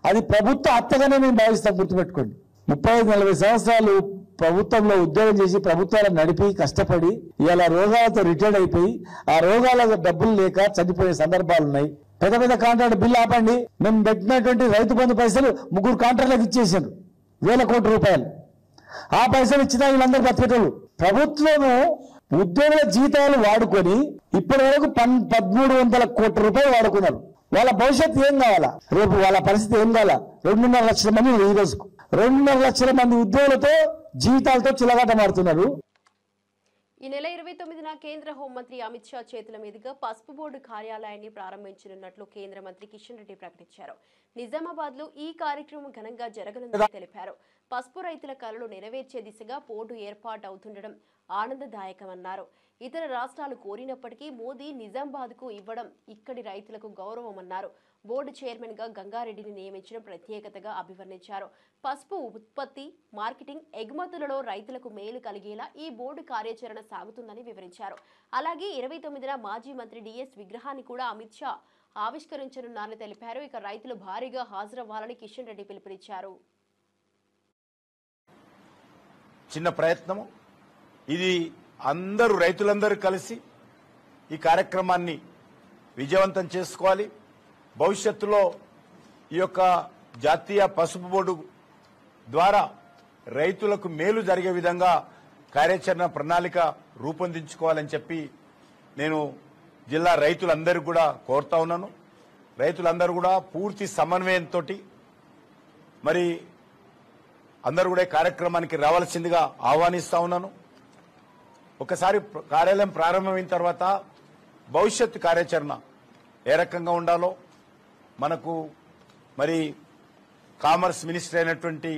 అది ప్రభుత్వ హత్యగానే నేను భావిస్తాను. గుర్తుపెట్టుకోండి. 35-40 సంవత్సరాలు ప్రభుత్వంలో ఉద్యోగం చేసి ప్రభుత్వాలను నడిపి కష్టపడి ఇలా రోగాలతో రిటైర్డ్ అయిపోయి ఆ రోగాల డబ్బులు లేక చనిపోయే సందర్భాలు ఉన్నాయి. పెద్ద పెద్ద కాంట్రాక్ట్ బిల్లు ఆపండి. మేము పెట్టినటువంటి రైతు బంధు పైసలు 3 కాంట్రాక్టులకు ఇచ్చేసారు, 1,000 కోట్ల రూపాయలు. ఆ పైసలు ఇచ్చినా వీళ్ళందరూ బతికేటోళ్ళు. ప్రభుత్వము ఉద్యోగుల జీతాలు వాడుకొని ఇప్పటి వరకు 1,300 కోట్ల రూపాయలు వాడుకున్నారు. వాళ్ళ భవిష్యత్తు ఏం కావాలా? రేపు వాళ్ళ పరిస్థితి ఏం కావాలా? 2.5 లక్షల మంది ఈ రోజుకు 2.5 లక్షల మంది ఉద్యోగులతో జీవితాలతో చిలగాటమాడుతున్నారు. ఈ నెల 29న కేంద్ర హోంమంత్రి అమిత్ షా చేతుల మీదుగా పసుపు బోర్డు కార్యాలయాన్ని ప్రారంభించనున్నట్లు కేంద్ర మంత్రి కిషన్ రెడ్డి ప్రకటించారు. నిజామాబాద్ లో ఈ కార్యక్రమం ఘనంగా జరగనుందని తెలిపారు. పసుపు రైతుల కలలు నెరవేర్చే దిశగా బోర్డు ఏర్పాటు అవుతుండడం ఆనందదాయకమన్నారు. ఇతర రాష్ట్రాలు కోరినప్పటికీ మోదీ నిజామాబాద్ కు ఇవ్వడం ఇక్కడి రైతులకు గౌరవమన్నారు. బోర్డు చైర్మన్ గా గంగారెడ్డిని నియమించడం ప్రత్యేకతగా అభివర్ణించారు. పసుపు ఉత్పత్తి, మార్కెటింగ్, ఎగుమతులలో రైతులకు మేలు కలిగేలా ఈ బోర్డు కార్యాచరణ సాగుతుందని వివరించారు. అలాగే 29న మాజీ మంత్రి డిఎస్ విగ్రహాన్ని కూడా అమిత్ షా ఆవిష్కరించనున్నారని తెలిపారు. ఇక రైతులు భారీగా హాజరవ్వాలని కిషన్ రెడ్డి పిలుపునిచ్చారు. చిన్న ప్రయత్నము ఇది. అందరూ రైతులందరూ కలిసి ఈ కార్యక్రమాన్ని విజయవంతం చేసుకోవాలి. భవిష్యత్తులో ఈ యొక్క జాతీయ పసుపు బోర్డు ద్వారా రైతులకు మేలు జరిగే విధంగా కార్యాచరణ ప్రణాళిక రూపొందించుకోవాలని చెప్పి నేను జిల్లా రైతులందరూ కూడా కోరుతా ఉన్నాను. రైతులందరూ కూడా పూర్తి సమన్వయంతో మరి అందరూ కూడా కార్యక్రమానికి రావాల్సిందిగా ఆహ్వానిస్తా ఉన్నాను. ఒకసారి కార్యాలయం ప్రారంభమైన తర్వాత భవిష్యత్తు కార్యాచరణ ఏ రకంగా ఉండాలో మనకు మరి కామర్స్ మినిస్టర్ అయినటువంటి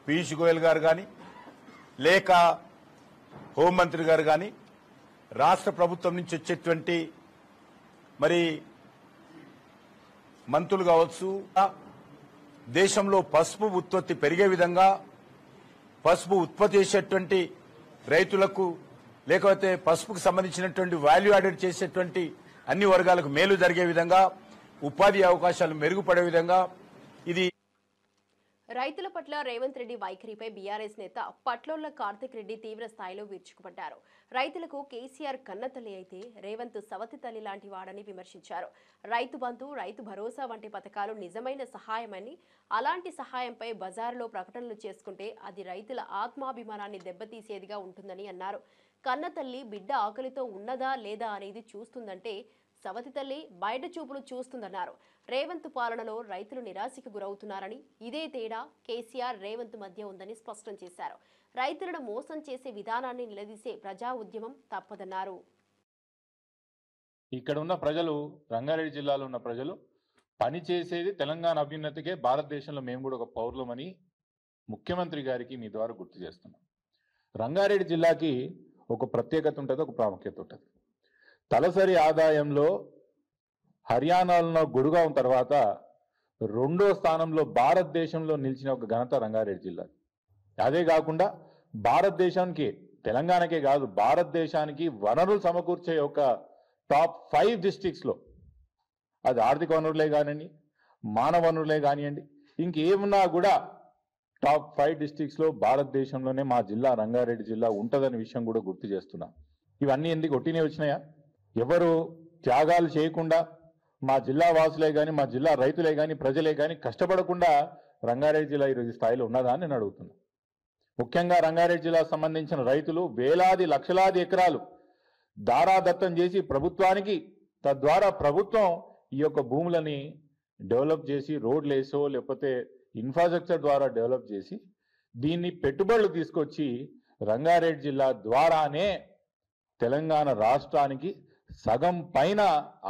పీయూష్ గోయల్ గారు కానీ లేక హోంమంత్రి గారు కానీ రాష్ట్ర ప్రభుత్వం నుంచి వచ్చేటువంటి మరి మంత్రులు కావచ్చు, దేశంలో పసుపు ఉత్పత్తి పెరిగే విధంగా పసుపు ఉత్పత్తి చేసేటువంటి రైతులకు లేకపోతే పసుపుకు సంబంధించినటువంటి వాల్యూ యాడెడ్ చేసేటువంటి అన్ని వర్గాలకు మేలు జరిగే విధంగా ఉపాధి అవకాశాలు మెరుగుపడే విధంగా ఇది. రైతుల పట్ల రేవంత్ రెడ్డి వైఖరిపై బీఆర్ఎస్ నేత పట్లోళ్ల కార్తిక్ రెడ్డి తీవ్ర స్థాయిలో విరుచుకుపడ్డారు. రైతులకు కేసీఆర్ కన్నతల్లి అయితే రేవంత్ సవతి తల్లి లాంటి వాడని విమర్శించారు. రైతు బంధు, రైతు భరోసా వంటి పథకాలు నిజమైన సహాయమని, అలాంటి సహాయంపై బజారులో ప్రకటనలు చేసుకుంటే అది రైతుల ఆత్మాభిమానాన్ని దెబ్బతీసేదిగా ఉంటుందని అన్నారు. కన్నతల్లి బిడ్డ ఆకలితో ఉన్నదా లేదా అనేది చూస్తుందంటే సవతి తల్లి బయట చూపులు చూస్తుందన్నారు. రేవంత్ పాలనలో రైతులు నిరాశకు గురవుతున్నారని, ఇదే తేడా కేసీఆర్ రేవంత్ మధ్య ఉందని స్పష్టం చేశారు. రైతులను మోసం చేసే విధానాన్ని నిలదీసే ప్రజా ఉద్యమం తప్పదన్నారు. ఇక్కడ ఉన్న ప్రజలు, రంగారెడ్డి జిల్లాలో ఉన్న ప్రజలు పని చేసేది తెలంగాణ అభ్యున్నతికే. భారతదేశంలో మేము కూడా ఒక పౌరులమని ముఖ్యమంత్రి గారికి మీ ద్వారా గుర్తు చేస్తున్నాం. రంగారెడ్డి జిల్లాకి ఒక ప్రత్యేకత ఉంటుంది, ఒక ప్రాముఖ్యత ఉంటుంది. తలసరి ఆదాయంలో హర్యానాలో గురుగాం తర్వాత 2వ స్థానంలో భారతదేశంలో నిలిచిన ఒక ఘనత రంగారెడ్డి జిల్లా. అదే కాకుండా భారతదేశానికి, తెలంగాణకే కాదు భారతదేశానికి వనరులు సమకూర్చే ఒక టాప్ 5 డిస్ట్రిక్ట్స్లో, అది ఆర్థిక వనరులే కానివ్వండి, మానవ వనరులే కానివ్వండి, ఇంకేమున్నా కూడా టాప్ 5 డిస్ట్రిక్ట్స్లో భారతదేశంలోనే మా జిల్లా రంగారెడ్డి జిల్లా ఉంటుందనే విషయం కూడా గుర్తు చేస్తున్నా. ఇవన్నీ ఎందుకు ఒట్టినే వచ్చినాయా? ఎవరు త్యాగాలు చేయకుండా మా జిల్లా వాసులే కానీ, మా జిల్లా రైతులే కానీ, ప్రజలే కానీ కష్టపడకుండా రంగారెడ్డి జిల్లా ఈరోజు స్థాయిలో ఉన్నదా అని నేను అడుగుతున్నా. ముఖ్యంగా రంగారెడ్డి జిల్లాకు సంబంధించిన రైతులు వేలాది లక్షలాది ఎకరాలు దారాదత్తం చేసి ప్రభుత్వానికి, తద్వారా ప్రభుత్వం ఈ యొక్క భూములని డెవలప్ చేసి రోడ్లు వేసో లేకపోతే ఇన్ఫ్రాస్ట్రక్చర్ ద్వారా డెవలప్ చేసి దీన్ని పెట్టుబడులు తీసుకొచ్చి రంగారెడ్డి జిల్లా ద్వారానే తెలంగాణ రాష్ట్రానికి సగం పైన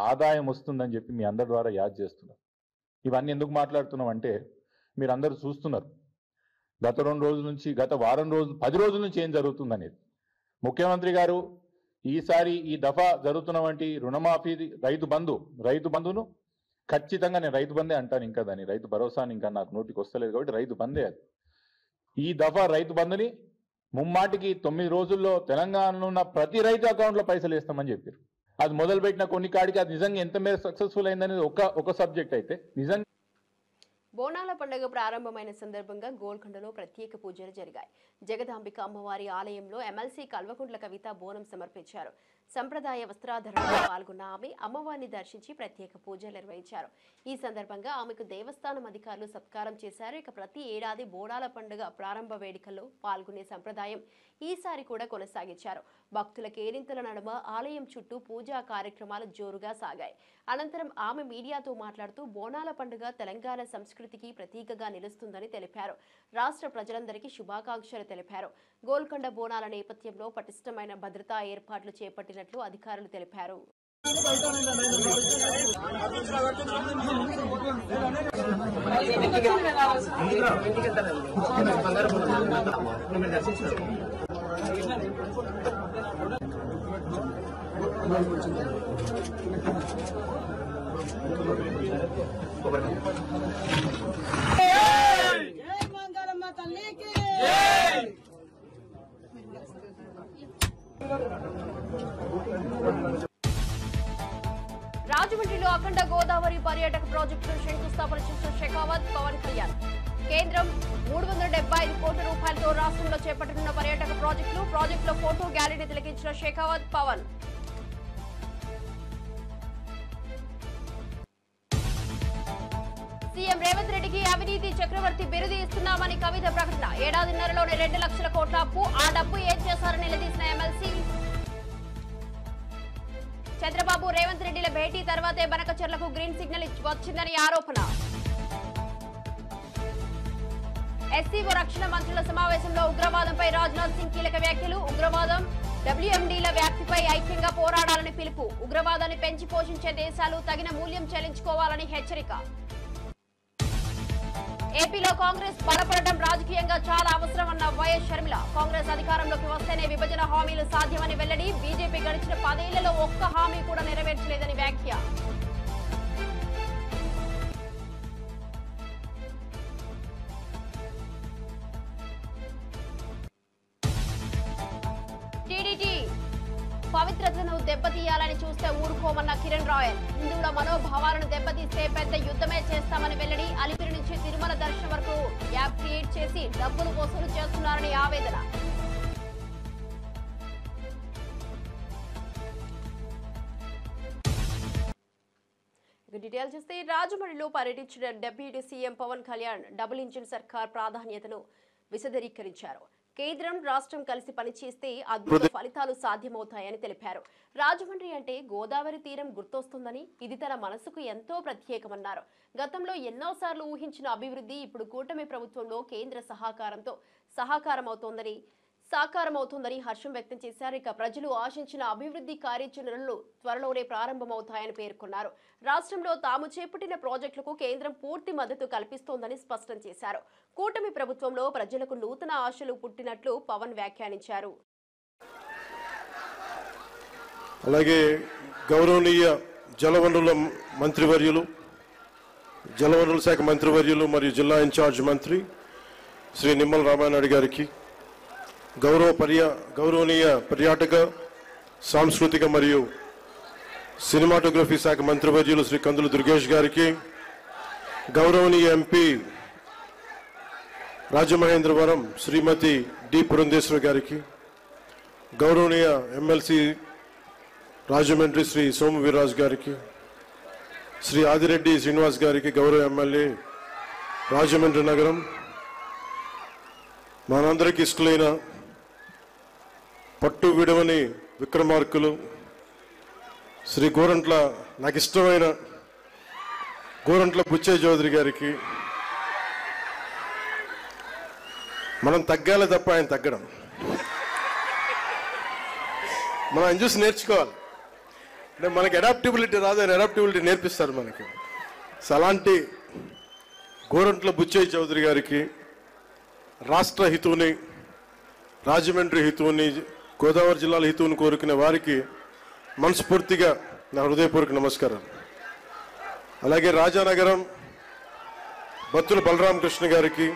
ఆదాయం వస్తుందని చెప్పి మీ అందరి ద్వారా యాద్ చేస్తున్నారు. ఇవన్నీ ఎందుకు మాట్లాడుతున్నాం అంటే మీరు అందరూ చూస్తున్నారు గత 2 రోజుల నుంచి, గత వారం రోజులు, 10 రోజుల నుంచి ఏం జరుగుతుందనేది. ముఖ్యమంత్రి గారు ఈసారి ఈ దఫా జరుగుతున్న వంటి రుణమాఫీ, రైతు బంధును ఖచ్చితంగా, నేను రైతు బందే అంటాను, ఇంకా దాన్ని రైతు భరోసాని ఇంకా నాకు నోటికి వస్తలేదు కాబట్టి రైతు బందే అది ఈ దఫా రైతు బంధుని ముమ్మాటికి 9 రోజుల్లో తెలంగాణలో ఉన్న ప్రతి రైతు అకౌంట్లో పైసలు వేస్తామని చెప్పారు. అది మొదలుపెట్టిన కొన్ని కాడికి అది నిజంగా ఎంత మేర సక్సెస్ఫుల్ అయిందనేది ఒక సబ్జెక్ట్ అయితే నిజంగా. బోనాల పండుగ ప్రారంభమైన సందర్భంగా గోల్కొండలో ప్రత్యేక పూజలు జరిగాయి. జగదాంబిక అమ్మవారి ఆలయంలో ఎమ్మెల్సీ కల్వకుంట్ల కవిత బోనం సమర్పించారు. సంప్రదాయ వస్త్రాధరణలో పాల్గొన్న ఆమె అమ్మవారిని దర్శించి ప్రత్యేక పూజలు నిర్వహించారు. ఈ సందర్భంగా ఆమెకు దేవస్థానం అధికారులు సత్కారం చేశారు. ఇక ప్రతి ఏడాది బోనాల పండుగ ప్రారంభ వేడుకల్లో పాల్గొనే సంప్రదాయం ఈసారి కూడా కొనసాగించారు. భక్తుల కేరింతల నడుమ ఆలయం చుట్టూ పూజా కార్యక్రమాలు జోరుగా సాగాయి. అనంతరం ఆమె మీడియాతో మాట్లాడుతూ బోనాల పండుగ తెలంగాణ సంస్కృతికి ప్రతీకగా నిలుస్తుందని తెలిపారు. రాష్ట్ర ప్రజలందరికీ శుభాకాంక్షలు తెలిపారు. గోల్కొండ బోనాల నేపథ్యంలో పటిష్టమైన భద్రతా ఏర్పాట్లు చేపట్టినట్లు అధికారులు తెలిపారు. రాజమండ్రిలో అఖండ గోదావరి పర్యాటక ప్రాజెక్టును శంకుస్థాపన చేసిన షెకావత్ పవన్ కళ్యాణ్. కేంద్రం 375 కోట్ల రూపాయలతో రాష్ట్రంలో చేపట్టనున్న పర్యాటక ప్రాజెక్టులో ఫోటో గ్యాలరీని తిలకించిన షెకావత్ పవన్. సీఎం రేవంత్ రెడ్డికి అవినీతి చక్రవర్తి బిరుదు ఇస్తున్నామని కవిత ప్రకటన. ఏడాదిన్నరలోనే 2 లక్షల కోట్ల అప్పు, ఆ డబ్బు ఏం చేశారని నిలదీసిన ఎమ్మెల్సీ. చంద్రబాబు రేవంత్ రెడ్డిల భేటీ తర్వాతే బనకచెర్లకు గ్రీన్ సిగ్నల్ వచ్చిందని ఆరోపణ. ఎస్సీఓ రక్షణ మంత్రుల సమావేశంలో ఉగ్రవాదంపై రాజ్నాథ్ సింగ్ కీలక వ్యాఖ్యలు. ఉగ్రవాదం, WMDల వ్యాప్తిపై ఐక్యంగా పోరాడాలని పిలుపు. ఉగ్రవాదాన్ని పెంచి పోషించే దేశాలు తగిన మూల్యం చెల్లించుకోవాలని హెచ్చరిక. ఏపీలో కాంగ్రెస్ బలపడటం రాజకీయంగా చాలా అవసరమన్న వైఎస్ షర్మిల. కాంగ్రెస్ అధికారంలోకి వస్తేనే విభజన హామీలు సాధ్యమని వెల్లడి. బీజేపీ గడిచిన 10 ఏళ్లలో ఒక్క హామీ కూడా నెరవేర్చలేదని వ్యాఖ్య. టీడీటీ పవిత్రతను దెబ్బతీయాలని చూస్తే ఊరుకోమన్న కిరణ్ రాయల్. హిందువుల మనోభావాలను దెబ్బతీస్తే పెద్ద యుద్ధమే చేస్తామని వెల్లడి. అలిపిరి నుంచి తిరుమల దర్శనం వరకు యాప్ క్రియేట్ చేసి డబ్బులు వసూలు చేస్తున్నారని ఆవేదన. డీటెయిల్ చూస్తే రాజమండ్రిలో పర్యటించిన deputy CM Pawan Kalyan double engine సర్కార్ ప్రాధాన్యతను విశదీకరించారు. కేంద్రం రాష్ట్రం కలిసి పనిచేస్తే అద్భుత ఫలితాలు సాధ్యమవుతాయని తెలిపారు. రాజమండ్రి అంటే గోదావరి తీరం గుర్తొస్తుందని, ఇది తన మనసుకు ఎంతో ప్రత్యేకమన్నారు. గతంలో ఎన్నోసార్లు ఊహించిన అభివృద్ధి ఇప్పుడు కూటమి ప్రభుత్వంలో కేంద్ర సహకారంతో సాకారమవుతుందని హర్షం వ్యక్తం చేశారు. ఇక ప్రజలు ఆశించిన అభివృద్ధి కార్యాచరణలు త్వరలోనే ప్రారంభమవుతాయని పేర్కొన్నారు. రాష్ట్రంలో తాము చేపట్టిన ప్రాజెక్టులకు కేంద్రం పూర్తి మద్దతు కల్పిస్తోందని స్పష్టం చేశారు. కూటమి ప్రభుత్వంలో ప్రజలకు నూతన ఆశలు పుట్టినట్లు పవన్ వ్యాఖ్యానించారు. అలాగే గౌరవనీయ జలవనరుల శాఖ మంత్రివర్యులు మరియు జిల్లా ఇన్ఛార్జ్ మంత్రి శ్రీ నిమ్మల రామానాయుడు గారికి, గౌరవనీయ పర్యాటక, సాంస్కృతిక మరియు సినిమాటోగ్రఫీ శాఖ మంత్రివర్యులు శ్రీ కందుల దుర్గేష్ గారికి, గౌరవనీయ ఎంపీ రాజమహేంద్రవరం శ్రీమతి డి పురంధేశ్వరి గారికి, గౌరవనీయ ఎమ్మెల్సీ రాజమండ్రి శ్రీ సోము వీర్రాజు గారికి, శ్రీ ఆదిరెడ్డి శ్రీనివాస్ గారికి, గౌరవ ఎమ్మెల్యే రాజమండ్రి నగరం, మనందరికీ ఇష్టలైన పట్టు విడవని విక్రమార్కులు శ్రీ నాకు ఇష్టమైన గోరంట్ల బుచ్చయ్య చౌదరి గారికి, మనం తగ్గాలి తప్ప ఆయన తగ్గడం, మనం ఆయన చూసి నేర్చుకోవాలి. అంటే మనకి అడాప్టబిలిటీ రాదు, ఆయన అడాప్టబిలిటీ నేర్పిస్తారు మనకి. సో అలాంటి గోరంట్ల బుచ్చయ్య చౌదరి గారికి రాష్ట్ర హితువుని, రాజమండ్రి హితువుని, గోదావరి జిల్లాల హితువుని కోరుకునే వారికి మనస్ఫూర్తిగా నా హృదయపూర్వక నమస్కారం. అలాగే రాజానగరం బత్తుల బలరామకృష్ణ గారికి,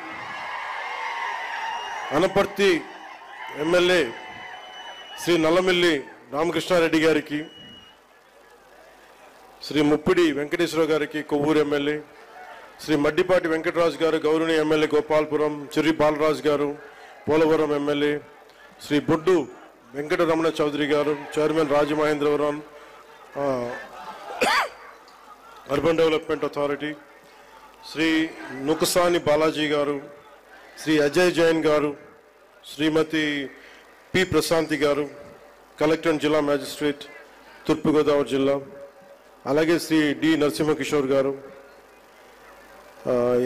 అనపర్తి ఎమ్మెల్యే శ్రీ నల్లమిల్లి రామకృష్ణారెడ్డి గారికి, శ్రీ ముప్పిడి వెంకటేశ్వరరావు గారికి కొవ్వూరు ఎమ్మెల్యే, శ్రీ మడ్డిపాటి వెంకటరాజు గారు గౌరవనీయ ఎమ్మెల్యే గోపాల్పురం, చిర్రి బాలరాజు గారు పోలవరం ఎమ్మెల్యే, శ్రీ బొడ్డు వెంకటరమణ చౌదరి గారు chairman Rajamahendravaram urban development authority, Sri Nukasani Balaji గారు, శ్రీ అజయ్ జైన్ గారు, శ్రీమతి పి ప్రశాంతి గారు కలెక్టర్ అండ్ జిల్లా మ్యాజిస్ట్రేట్ తూర్పుగోదావరి జిల్లా, అలాగే శ్రీ డి నరసింహకిషోర్ గారు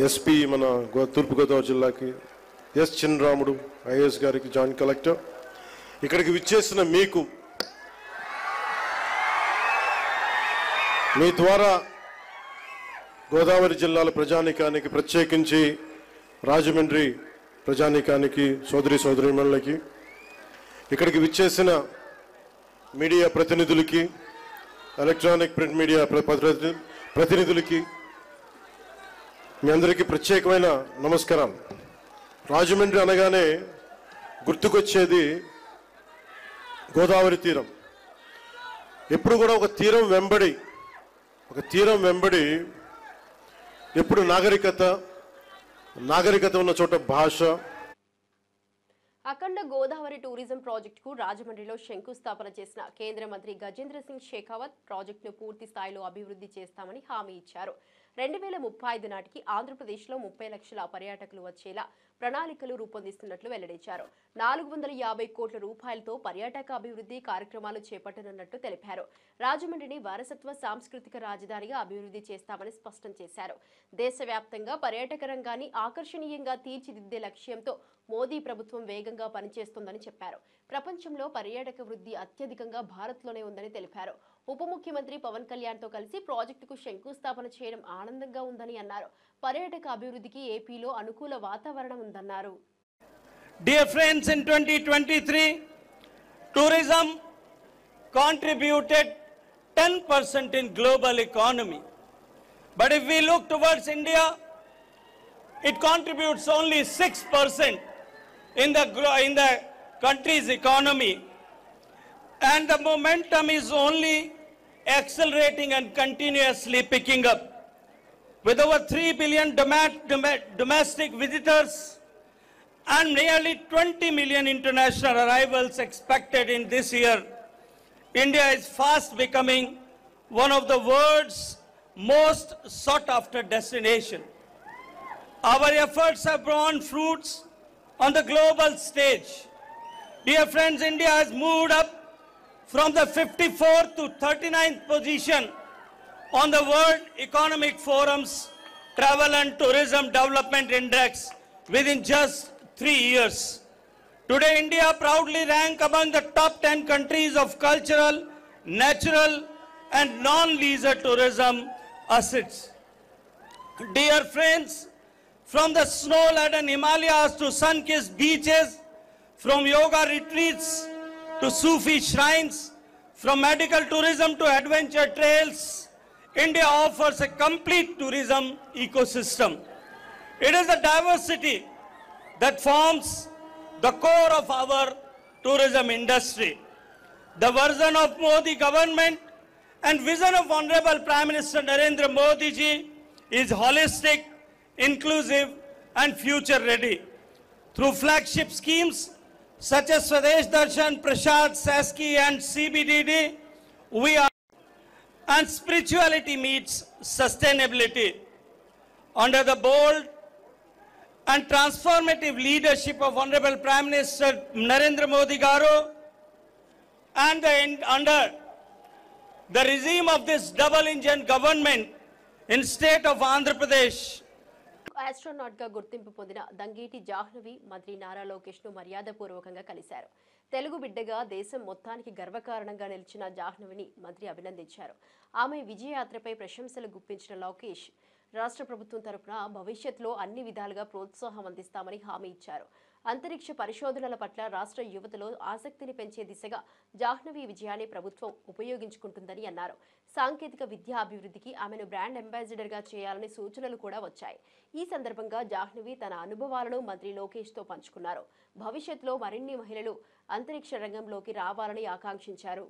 ఎస్పీ మన తూర్పుగోదావరి జిల్లాకి, ఎస్ చిన్నరాముడు ఐఏఎస్ గారికి జాయింట్ కలెక్టర్, ఇక్కడికి విచ్చేసిన మీకు మీ ద్వారా గోదావరి జిల్లాల ప్రజానీకానికి ప్రత్యేకించి రాజమండ్రి ప్రజానీకానికి సోదరి సోదరీమణులకి, ఇక్కడికి విచ్చేసిన మీడియా ప్రతినిధులకి, ఎలక్ట్రానిక్ ప్రింట్ మీడియా ప్రతినిధులకి మీ అందరికీ ప్రత్యేకమైన నమస్కారాలు. రాజమండ్రి అనగానే గుర్తుకొచ్చేది గోదావరి తీరం. ఎప్పుడు కూడా ఒక తీరం వెంబడి ఎప్పుడు నాగరికత ఉన్న చోట భాష. అఖండ గోదావరి టూరిజం ప్రాజెక్టుకు రాజమండ్రిలో శంకుస్థాపన చేసిన కేంద్ర మంత్రి గజేంద్ర సింగ్ షెకావత్ ప్రాజెక్టును పూర్తి స్థాయిలో అభివృద్ధి చేస్తామని హామీ ఇచ్చారు. 2035 నాటికి ఆంధ్రప్రదేశ్లో 30 లక్షల పర్యాటకులు వచ్చేలా ప్రణాళికలు రూపొందిస్తున్నట్లు వెల్లడించారు. 450 కోట్ల రూపాయలతో పర్యాటక అభివృద్ధి కార్యక్రమాలు చేపట్టనున్నట్టు తెలిపారు. రాజమండ్రిని వారసత్వ సాంస్కృతిక రాజధానిగా అభివృద్ధి చేస్తామని స్పష్టం చేశారు. దేశవ్యాప్తంగా పర్యాటక రంగాన్ని ఆకర్షణీయంగా తీర్చిదిద్దే లక్ష్యంతో మోదీ ప్రభుత్వం వేగంగా పనిచేస్తోందని చెప్పారు. ప్రపంచంలో పర్యాటక వృద్ధి అత్యధికంగా భారత్లోనే ఉందని తెలిపారు. ఉప ముఖ్యమంత్రి పవన్ కళ్యాణ్తో కలిసి ప్రాజెక్టుకు శంకుస్థాపన చేయడం ఆనందంగా ఉందని అన్నారు. పర్యాటక అభివృద్ధికి ఏపీలో అనుకూల వాతావరణం ఉందన్నారు. Dear friends, in 2023, tourism contributed 10% in global economy. But if we look towards India, it contributes only 6% in the country's economy. And the momentum is only accelerating and continuously picking up. With over 3 billion domestic visitors and nearly 20 million international arrivals expected in this year, India is fast becoming one of the world's most sought-after destinations. Our efforts have borne fruits on the global stage. Dear friends, India has moved up from the 54th to 39th position on the World Economic Forum's Travel and Tourism Development Index within just 3 years. Today, India proudly ranks among the top 10 countries of cultural, natural, and non-leisure tourism assets. Dear friends, from the snow-laden Himalayas to sun-kissed beaches, from yoga retreats to Sufi shrines, from medical tourism to adventure trails, India offers a complete tourism ecosystem. It is the diversity that forms the core of our tourism industry. The version of Modi government and vision of Honorable Prime Minister Narendra Modi ji is holistic, inclusive, and future-ready. Through flagship schemes such as Swadesh Darshan, Prashad, Saski, and CBDD, and spirituality meets sustainability. Under the bold and transformative leadership of Honorable Prime Minister Narendra Modi Garu, and under the regime of this double-engine government in state of Andhra Pradesh, astronaut గా గుర్తింపు పొందిన దంగేటి జాహ్నవి మంత్రి నారా లోకేష్ ను మర్యాదపూర్వకంగా కలిశారు. తెలుగు బిడ్డగా దేశం మొత్తానికి గర్వకారణంగా నిలిచిన జాహ్నవిని మంత్రి అభినందించారు. ఆమె విజయయాత్రపై ప్రశంసలు గుప్పించిన లోకేష్ రాష్ట్ర ప్రభుత్వం తరపున భవిష్యత్తులో అన్ని విధాలుగా ప్రోత్సాహం అందిస్తామని హామీ ఇచ్చారు. అంతరిక్ష పరిశోధనల పట్ల రాష్ట్ర యువతలో ఆసక్తిని పెంచే దిశగా జాహ్నవి విజయాన్ని ప్రభుత్వం ఉపయోగించుకుంటుందని అన్నారు. సాంకేతిక విద్యా అభివృద్ధికి ఆమెను బ్రాండ్ అంబాసిడర్గా చేయాలని సూచనలు కూడా వచ్చాయి. ఈ సందర్భంగా జాహ్నవి తన అనుభవాలను మంత్రి లోకేష్తో పంచుకున్నారు. భవిష్యత్తులో మరిన్ని మహిళలు అంతరిక్ష రంగంలోకి రావాలని ఆకాంక్షించారు.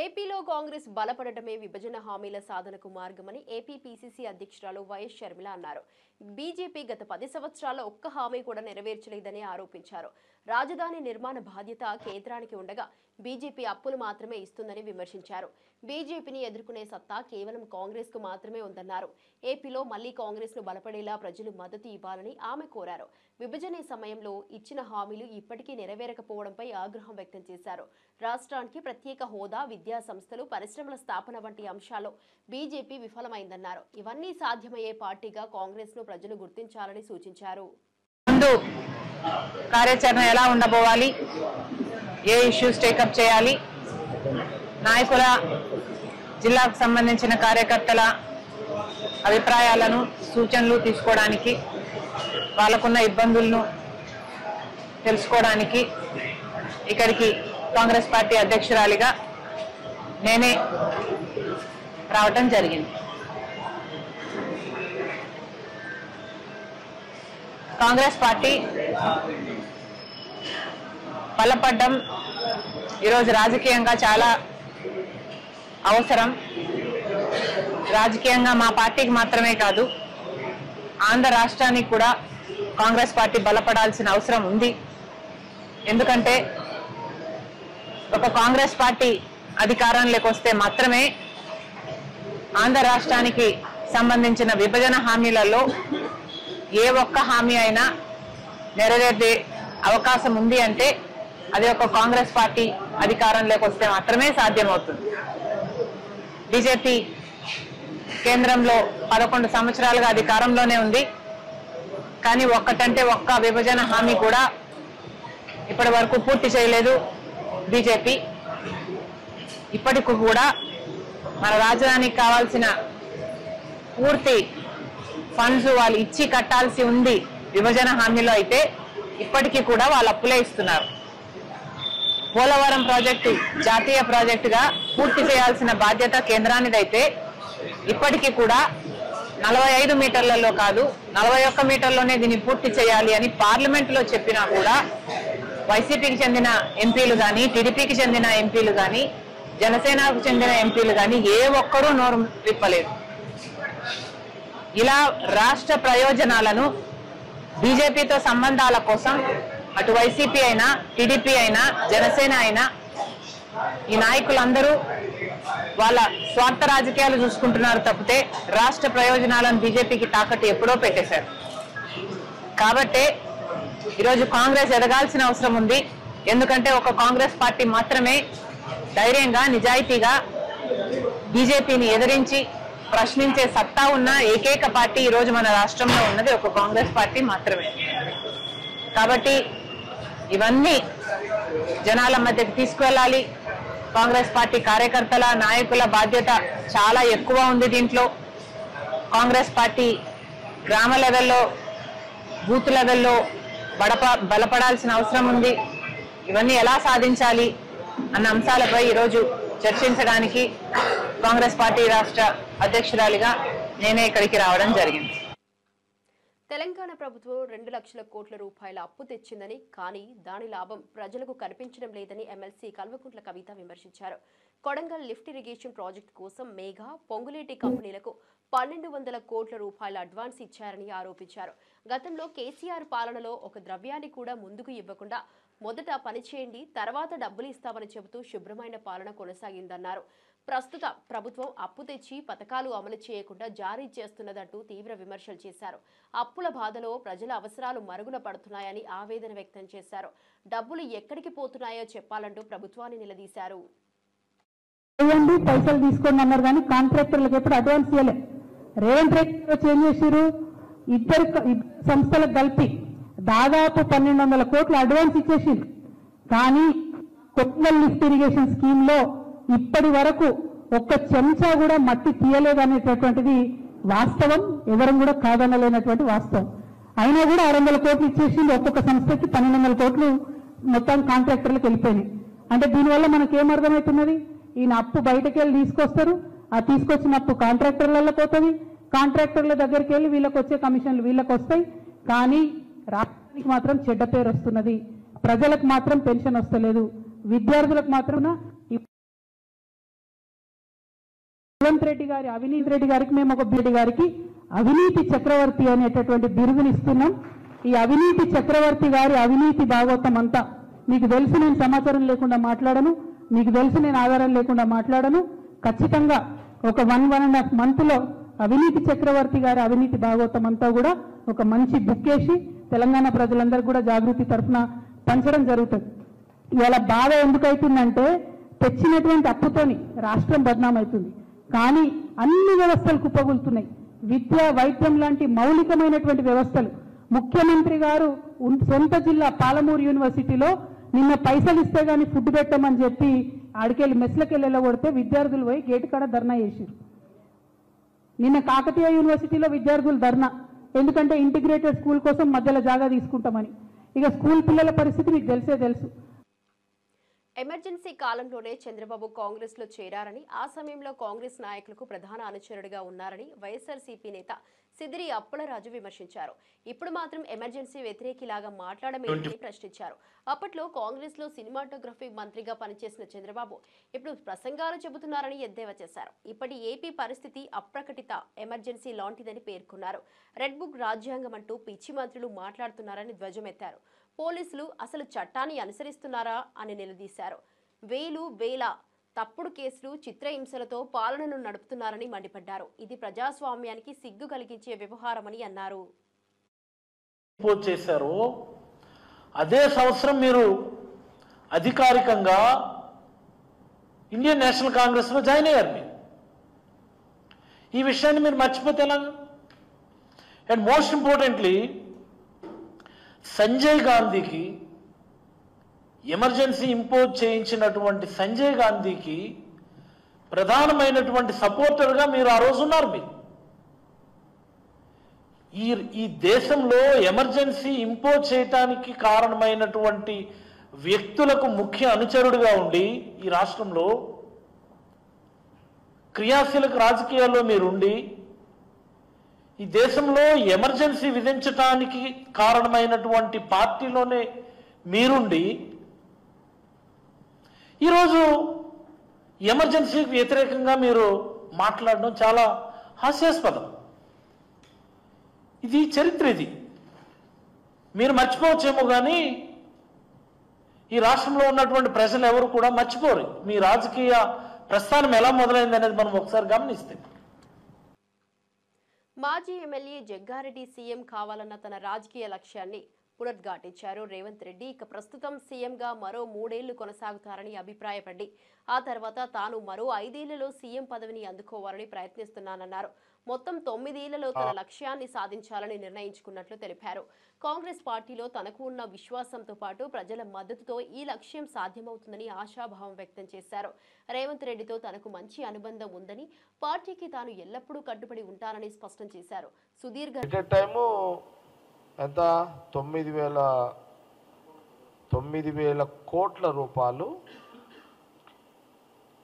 ఏపీలో కాంగ్రెస్ బలపడటమే విభజన హామీల సాధనకు మార్గమని ఏపీ పీసీసీ అధ్యక్షురాలు వైఎస్ షర్మిల అన్నారు. బీజేపీ గత 10 సంవత్సరాల ఒక్క హామీ కూడా నెరవేర్చలేదని ఆరోపించారు. రాజధాని నిర్మాణ బాధ్యత కేంద్రానికి ఉండగా బీజేపీ అప్పులు మాత్రమే ఇస్తుందని విమర్శించారు. బీజేపీని ఎదుర్కొనే సత్తా కేవలం కాంగ్రెస్ కు మాత్రమే ఉందన్నారు. ఏపీలో మళ్లీ కాంగ్రెస్ ను బలపడేలా ప్రజలు మద్దతు ఇవ్వాలని ఆమె కోరారు. విభజన సమయంలో ఇచ్చిన హామీలు ఇప్పటికీ నెరవేరకపోవడంపై ఆగ్రహం వ్యక్తం చేశారు. రాష్ట్రానికి ప్రత్యేక హోదా, విద్యా సంస్థలు, పరిశ్రమల స్థాపన వంటి అంశాల్లో బీజేపీ విఫలమైందన్నారు. ఇవన్నీ సాధ్యమయ్యే పార్టీగా కాంగ్రెస్ ను ప్రజలు గుర్తించాలని సూచించారు. ముందు కార్యాచరణ ఎలా ఉండబోవాలి, ఏ ఇష్యూస్ టేకప్ చేయాలి, నాయకుల, జిల్లాకు సంబంధించిన కార్యకర్తల అభిప్రాయాలను, సూచనలు తీసుకోవడానికి, వాళ్ళకున్న ఇబ్బందులను తెలుసుకోవడానికి ఇక్కడికి కాంగ్రెస్ పార్టీ అధ్యక్షురాలిగా నేనే రావటం జరిగింది. కాంగ్రెస్ పార్టీ బలపడ్డం ఈరోజు రాజకీయంగా చాలా అవసరం. రాజకీయంగా మా పార్టీకి మాత్రమే కాదు, ఆంధ్ర రాష్ట్రానికి కూడా కాంగ్రెస్ పార్టీ బలపడాల్సిన అవసరం ఉంది. ఎందుకంటే ఒక కాంగ్రెస్ పార్టీ అధికారంలోకి వస్తే మాత్రమే ఆంధ్ర రాష్ట్రానికి సంబంధించిన విభజన హామీలలో ఏ ఒక్క హామీ అయినా నెరవేరే అవకాశం ఉంది అంటే అది ఒక కాంగ్రెస్ పార్టీ అధికారంలోకి వస్తే మాత్రమే సాధ్యమవుతుంది. బీజేపీ కేంద్రంలో 11 సంవత్సరాలుగా అధికారంలోనే ఉంది. కానీ ఒక్కటంటే ఒక్క విభజన హామీ కూడా ఇప్పటి వరకు పూర్తి చేయలేదు బీజేపీ. ఇప్పటికి కూడా మన రాజధానికి కావాల్సిన పూర్తి ఫండ్స్ వాళ్ళు ఇచ్చి కట్టాల్సి ఉంది విభజన హామీలో. అయితే ఇప్పటికీ కూడా వాళ్ళు అప్పులే ఇస్తున్నారు. పోలవరం ప్రాజెక్టు జాతీయ ప్రాజెక్టుగా పూర్తి చేయాల్సిన బాధ్యత కేంద్రానిదైతే ఇప్పటికీ కూడా 45 మీటర్లలో కాదు 41 మీటర్లోనే దీన్ని పూర్తి చేయాలి అని పార్లమెంట్లో చెప్పినా కూడా వైసీపీకి చెందిన ఎంపీలు కానీ, టీడీపీకి చెందిన ఎంపీలు కానీ, జనసేనకు చెందిన ఎంపీలు కానీ ఏ ఒక్కరూ నోరు విప్పలేదు. ఇలా రాష్ట్ర ప్రయోజనాలను బీజేపీతో సంబంధాల కోసం అటు వైసీపీ అయినా, టీడీపీ అయినా, జనసేన అయినా ఈ నాయకులందరూ వాళ్ళ స్వార్థ రాజకీయాలు చూసుకుంటున్నారు తప్పితే రాష్ట్ర ప్రయోజనాలను బీజేపీకి తాకట్టు ఎప్పుడో పెట్టేశారు. కాబట్టే ఈరోజు కాంగ్రెస్ ఎదగాల్సిన అవసరం ఉంది. ఎందుకంటే ఒక కాంగ్రెస్ పార్టీ మాత్రమే ధైర్యంగా, నిజాయితీగా బీజేపీని ఎదిరించి ప్రశ్నించే సత్తా ఉన్న ఏకైక పార్టీ ఈరోజు మన రాష్ట్రంలో ఉన్నది ఒక కాంగ్రెస్ పార్టీ మాత్రమే. కాబట్టి ఇవన్నీ జనాల మధ్యకి తీసుకువెళ్ళాలి. కాంగ్రెస్ పార్టీ కార్యకర్తల, నాయకుల బాధ్యత చాలా ఎక్కువ ఉంది దీంట్లో. కాంగ్రెస్ పార్టీ గ్రామ లెవెల్లో, బూత్ లెవెల్లో బలపడాల్సిన అవసరం ఉంది. ఇవన్నీ ఎలా సాధించాలి అన్న అంశాలపై ఈరోజు చర్చించడానికి కాంగ్రెస్ పార్టీ రాష్ట్ర అధ్యక్షురాలిగా నేనే ఇక్కడికి రావడం జరిగింది. తెలంగాణ ప్రభుత్వం 2 లక్షల కోట్ల రూపాయల అప్పు తెచ్చిందని, కానీ దాని లాభం ప్రజలకు కనిపించడం లేదని ఎమ్మెల్సీ కల్వకుంట్ల కవిత విమర్శించారు. కొడంగల్ లిఫ్ట్ ఇరిగేషన్ ప్రాజెక్టు కోసం మేఘా, పొంగులేటి కంపెనీలకు 1200 కోట్ల రూపాయల అడ్వాన్స్ ఇచ్చారని ఆరోపించారు. గతంలో కేసీఆర్ పాలనలో ఒక ద్రవ్యాన్ని కూడా ముందుకు ఇవ్వకుండా మొదట పనిచేయండి, తర్వాత డబ్బులు ఇస్తామని చెబుతూ శుభ్రమైన పాలన కొనసాగిందన్నారు. ప్రస్తుత ప్రభుత్వం అప్పు తెచ్చి పథకాలు అమలు చేయకుండా జారీ చేస్తున్నదంటూ తీవ్ర విమర్శలు చేశారు. అప్పుల బాధలో ప్రజల అవసరాలు మరుగున పడుతున్నాయని ఆవేదన వ్యక్తం చేశారు. డబ్బులు ఎక్కడికి పోతున్నాయో చెప్పాలంటూ ప్రభుత్వాన్ని నిలదీశారు. పైసలు తీసుకోండి అన్నారు కానీ కాంట్రాక్టర్లకు ఎప్పుడు అడ్వాన్స్ ఇవ్వలే. రేవంత్ రెడ్డి చేంజ్ చేశారు. ఇద్దరు సంస్థలకు కలిపి దాదాపు 1200 కోట్ల అడ్వాన్స్ ఇచ్చేసింది. కానీ కొడంగల్ లిఫ్ట్ ఇరిగేషన్ స్కీమ్ లో ఇప్పటి వరకు ఒక్క చెంచా కూడా మట్టి తీయలేదనేటటువంటిది వాస్తవం, ఎవరం కూడా కాదనలేనటువంటి వాస్తవం. అయినా కూడా 600 కోట్లు ఇచ్చేసింది. ఒక్కొక్క సంస్థకి 1200 కోట్లు మొత్తం కాంట్రాక్టర్లకు వెళ్ళిపోయినాయి. అంటే దీనివల్ల మనకేం అర్థమవుతున్నది? ఈయన అప్పు బయటకు వెళ్ళి తీసుకొస్తారు, ఆ తీసుకొచ్చిన అప్పు కాంట్రాక్టర్లలో పోతుంది, కాంట్రాక్టర్ల దగ్గరికి వెళ్ళి వీళ్ళకి వచ్చే కమిషన్లు వీళ్ళకి వస్తాయి. కానీ రాష్ట్రానికి మాత్రం చెడ్డ పేరు వస్తున్నది, ప్రజలకు మాత్రం పెన్షన్ వస్తలేదు, విద్యార్థులకు మాత్రం రేవంత్ రెడ్డి గారి అవినీతి రెడ్డి గారికి మేము ఒక రెడ్డి గారికి అవినీతి చక్రవర్తి అనేటటువంటి బిరుదునిస్తున్నాం. ఈ అవినీతి చక్రవర్తి గారి అవినీతి భాగవతం అంతా మీకు తెలుసు. నేను సమాచారం లేకుండా మాట్లాడను, మీకు తెలుసు నేను ఆధారం లేకుండా మాట్లాడను. ఖచ్చితంగా ఒక 1.5 month లో అవినీతి చక్రవర్తి గారి అవినీతి భాగవతం అంతా కూడా ఒక మంచి బుక్ వేసి తెలంగాణ ప్రజలందరూ కూడా జాగృతి తరఫున పంచడం జరుగుతుంది. ఇలా బాధ ఎందుకైతుందంటే తెచ్చినటువంటి అప్పుతోని రాష్ట్రం బదనామవుతుంది, కానీ అన్ని వ్యవస్థలు కుప్పగొలుతున్నాయి. విద్య, వైద్యం లాంటి మౌలికమైనటువంటి వ్యవస్థలు. ముఖ్యమంత్రి గారు సొంత జిల్లా పాలమూరు యూనివర్సిటీలో నిన్న పైసలు ఇస్తే గానీ ఫుడ్ పెట్టమని చెప్పి ఆడికెళ్ళి మెస్లకి వెళ్ళగొడితే విద్యార్థులు పోయి గేటు కాడ ధర్నా చేశారు. నిన్న కాకతీయ యూనివర్సిటీలో విద్యార్థులు ధర్నా, ఎందుకంటే ఇంటిగ్రేటెడ్ స్కూల్ కోసం మధ్యలో జాగా తీసుకుంటామని. ఇక స్కూల్ పిల్లల పరిస్థితి మీకు తెలుసు. ఎమర్జెన్సీ కాలంలోనే చంద్రబాబు కాంగ్రెస్ లో చేరారని, ఆ సమయంలో కాంగ్రెస్ నాయకులకు ప్రధాన అనుచరుడిగా ఉన్నారని వైఎస్ఆర్సీపీ నేత సిదిరి అప్పలరాజు విమర్శించారు. ఇప్పుడు మాత్రం ఎమర్జెన్సీ వ్యతిరేకిలాగా మాట్లాడమేంటని ప్రశ్నించారు. అప్పట్లో కాంగ్రెస్ లో సినిమాటోగ్రఫీ మంత్రిగా పనిచేసిన చంద్రబాబు ఇప్పుడు ప్రసంగాలు చెబుతున్నారని ఎద్దేవా చేశారు. ఇప్పటి ఏపీ పరిస్థితి అప్రకటిత ఎమర్జెన్సీ లాంటిదని పేర్కొన్నారు. రెడ్ బుక్ రాజ్యాంగం అంటూ పిచ్చి మంత్రులు మాట్లాడుతున్నారని ధ్వజమెత్తారు. పోలీసులు అసలు చట్టాన్ని అనుసరిస్తున్నారా అని నిలదీశారు. వేల తప్పుడు కేసులు, చిత్రహింసలతో పాలనను నడుపుతున్నారని మండిపడ్డారు. ఇది ప్రజాస్వామ్యానికి సిగ్గు కలిగించే వ్యవహారమని అన్నారు. చేశారు అదే సంవత్సరం మీరు అధికారికంగా ఇండియన్ నేషనల్ కాంగ్రెస్ లో జాయిన్ అయ్యారు. మీరు ఈ విషయాన్ని మీరు మర్చిపోతే ఎలాగా? అండ్ మోస్ట్ ఇంపార్టెంట్లీ సంజయ్ గాంధీకి ఎమర్జెన్సీ ఇంపోజ్ చేయించినటువంటి సంజయ్ గాంధీకి ప్రధానమైనటువంటి సపోర్టర్గా మీరు ఆ రోజు ఉన్నారు. మీరు ఈ దేశంలో ఎమర్జెన్సీ ఇంపోజ్ చేయటానికి కారణమైనటువంటి వ్యక్తులకు ముఖ్య అనుచరుడుగా ఉండి ఈ రాష్ట్రంలో క్రియాశీలక రాజకీయాల్లో మీరుండి ఈ దేశంలో ఎమర్జెన్సీ విధించడానికి కారణమైనటువంటి పార్టీలోనే మీరుండి ఈరోజు ఎమర్జెన్సీకి వ్యతిరేకంగా మీరు మాట్లాడడం చాలా హాస్యాస్పదం. ఇది చరిత్ర. ఇది మీరు మర్చిపోవచ్చేమో కానీ ఈ రాష్ట్రంలో ఉన్నటువంటి ప్రజలు ఎవరు కూడా మర్చిపోరు. మీ రాజకీయ ప్రస్థానం ఎలా మొదలైంది అనేది మనం ఒకసారి గమనిస్తే. మాజీ ఎమ్మెల్యే జగ్గారెడ్డి సీఎం కావాలన్న తన రాజకీయ లక్ష్యాన్ని పునరుద్ఘాటించారు రేవంత్ రెడ్డి. ఇక ప్రస్తుతం సీఎంగా మరో 3 ఏళ్లు కొనసాగుతారని అభిప్రాయపడి ఆ తర్వాత తాను మరో 5 ఏళ్లలో సీఎం పదవిని అందుకోవాలని ప్రయత్నిస్తున్నానన్నారు. మొత్తం 9 ఏళ్లలో తన లక్ష్యాన్ని సాధించాలని నిర్ణయించుకున్నట్లు తెలిపారు. కాంగ్రెస్ పార్టీలో తనకు ఉన్న విశ్వాసంతో పాటు ప్రజల మద్దతుతో ఈ లక్ష్యం సాధ్యమవుతుందని ఆశాభావం వ్యక్తం చేశారు. రేవంత్ రెడ్డితో తనకు మంచి అనుబంధం ఉందని, పార్టీకి తాను ఎల్లప్పుడూ కట్టుబడి ఉంటానని స్పష్టం చేశారు. సుదీర్ఘ ఎంత 9,000 కోట్ల రూపాయలు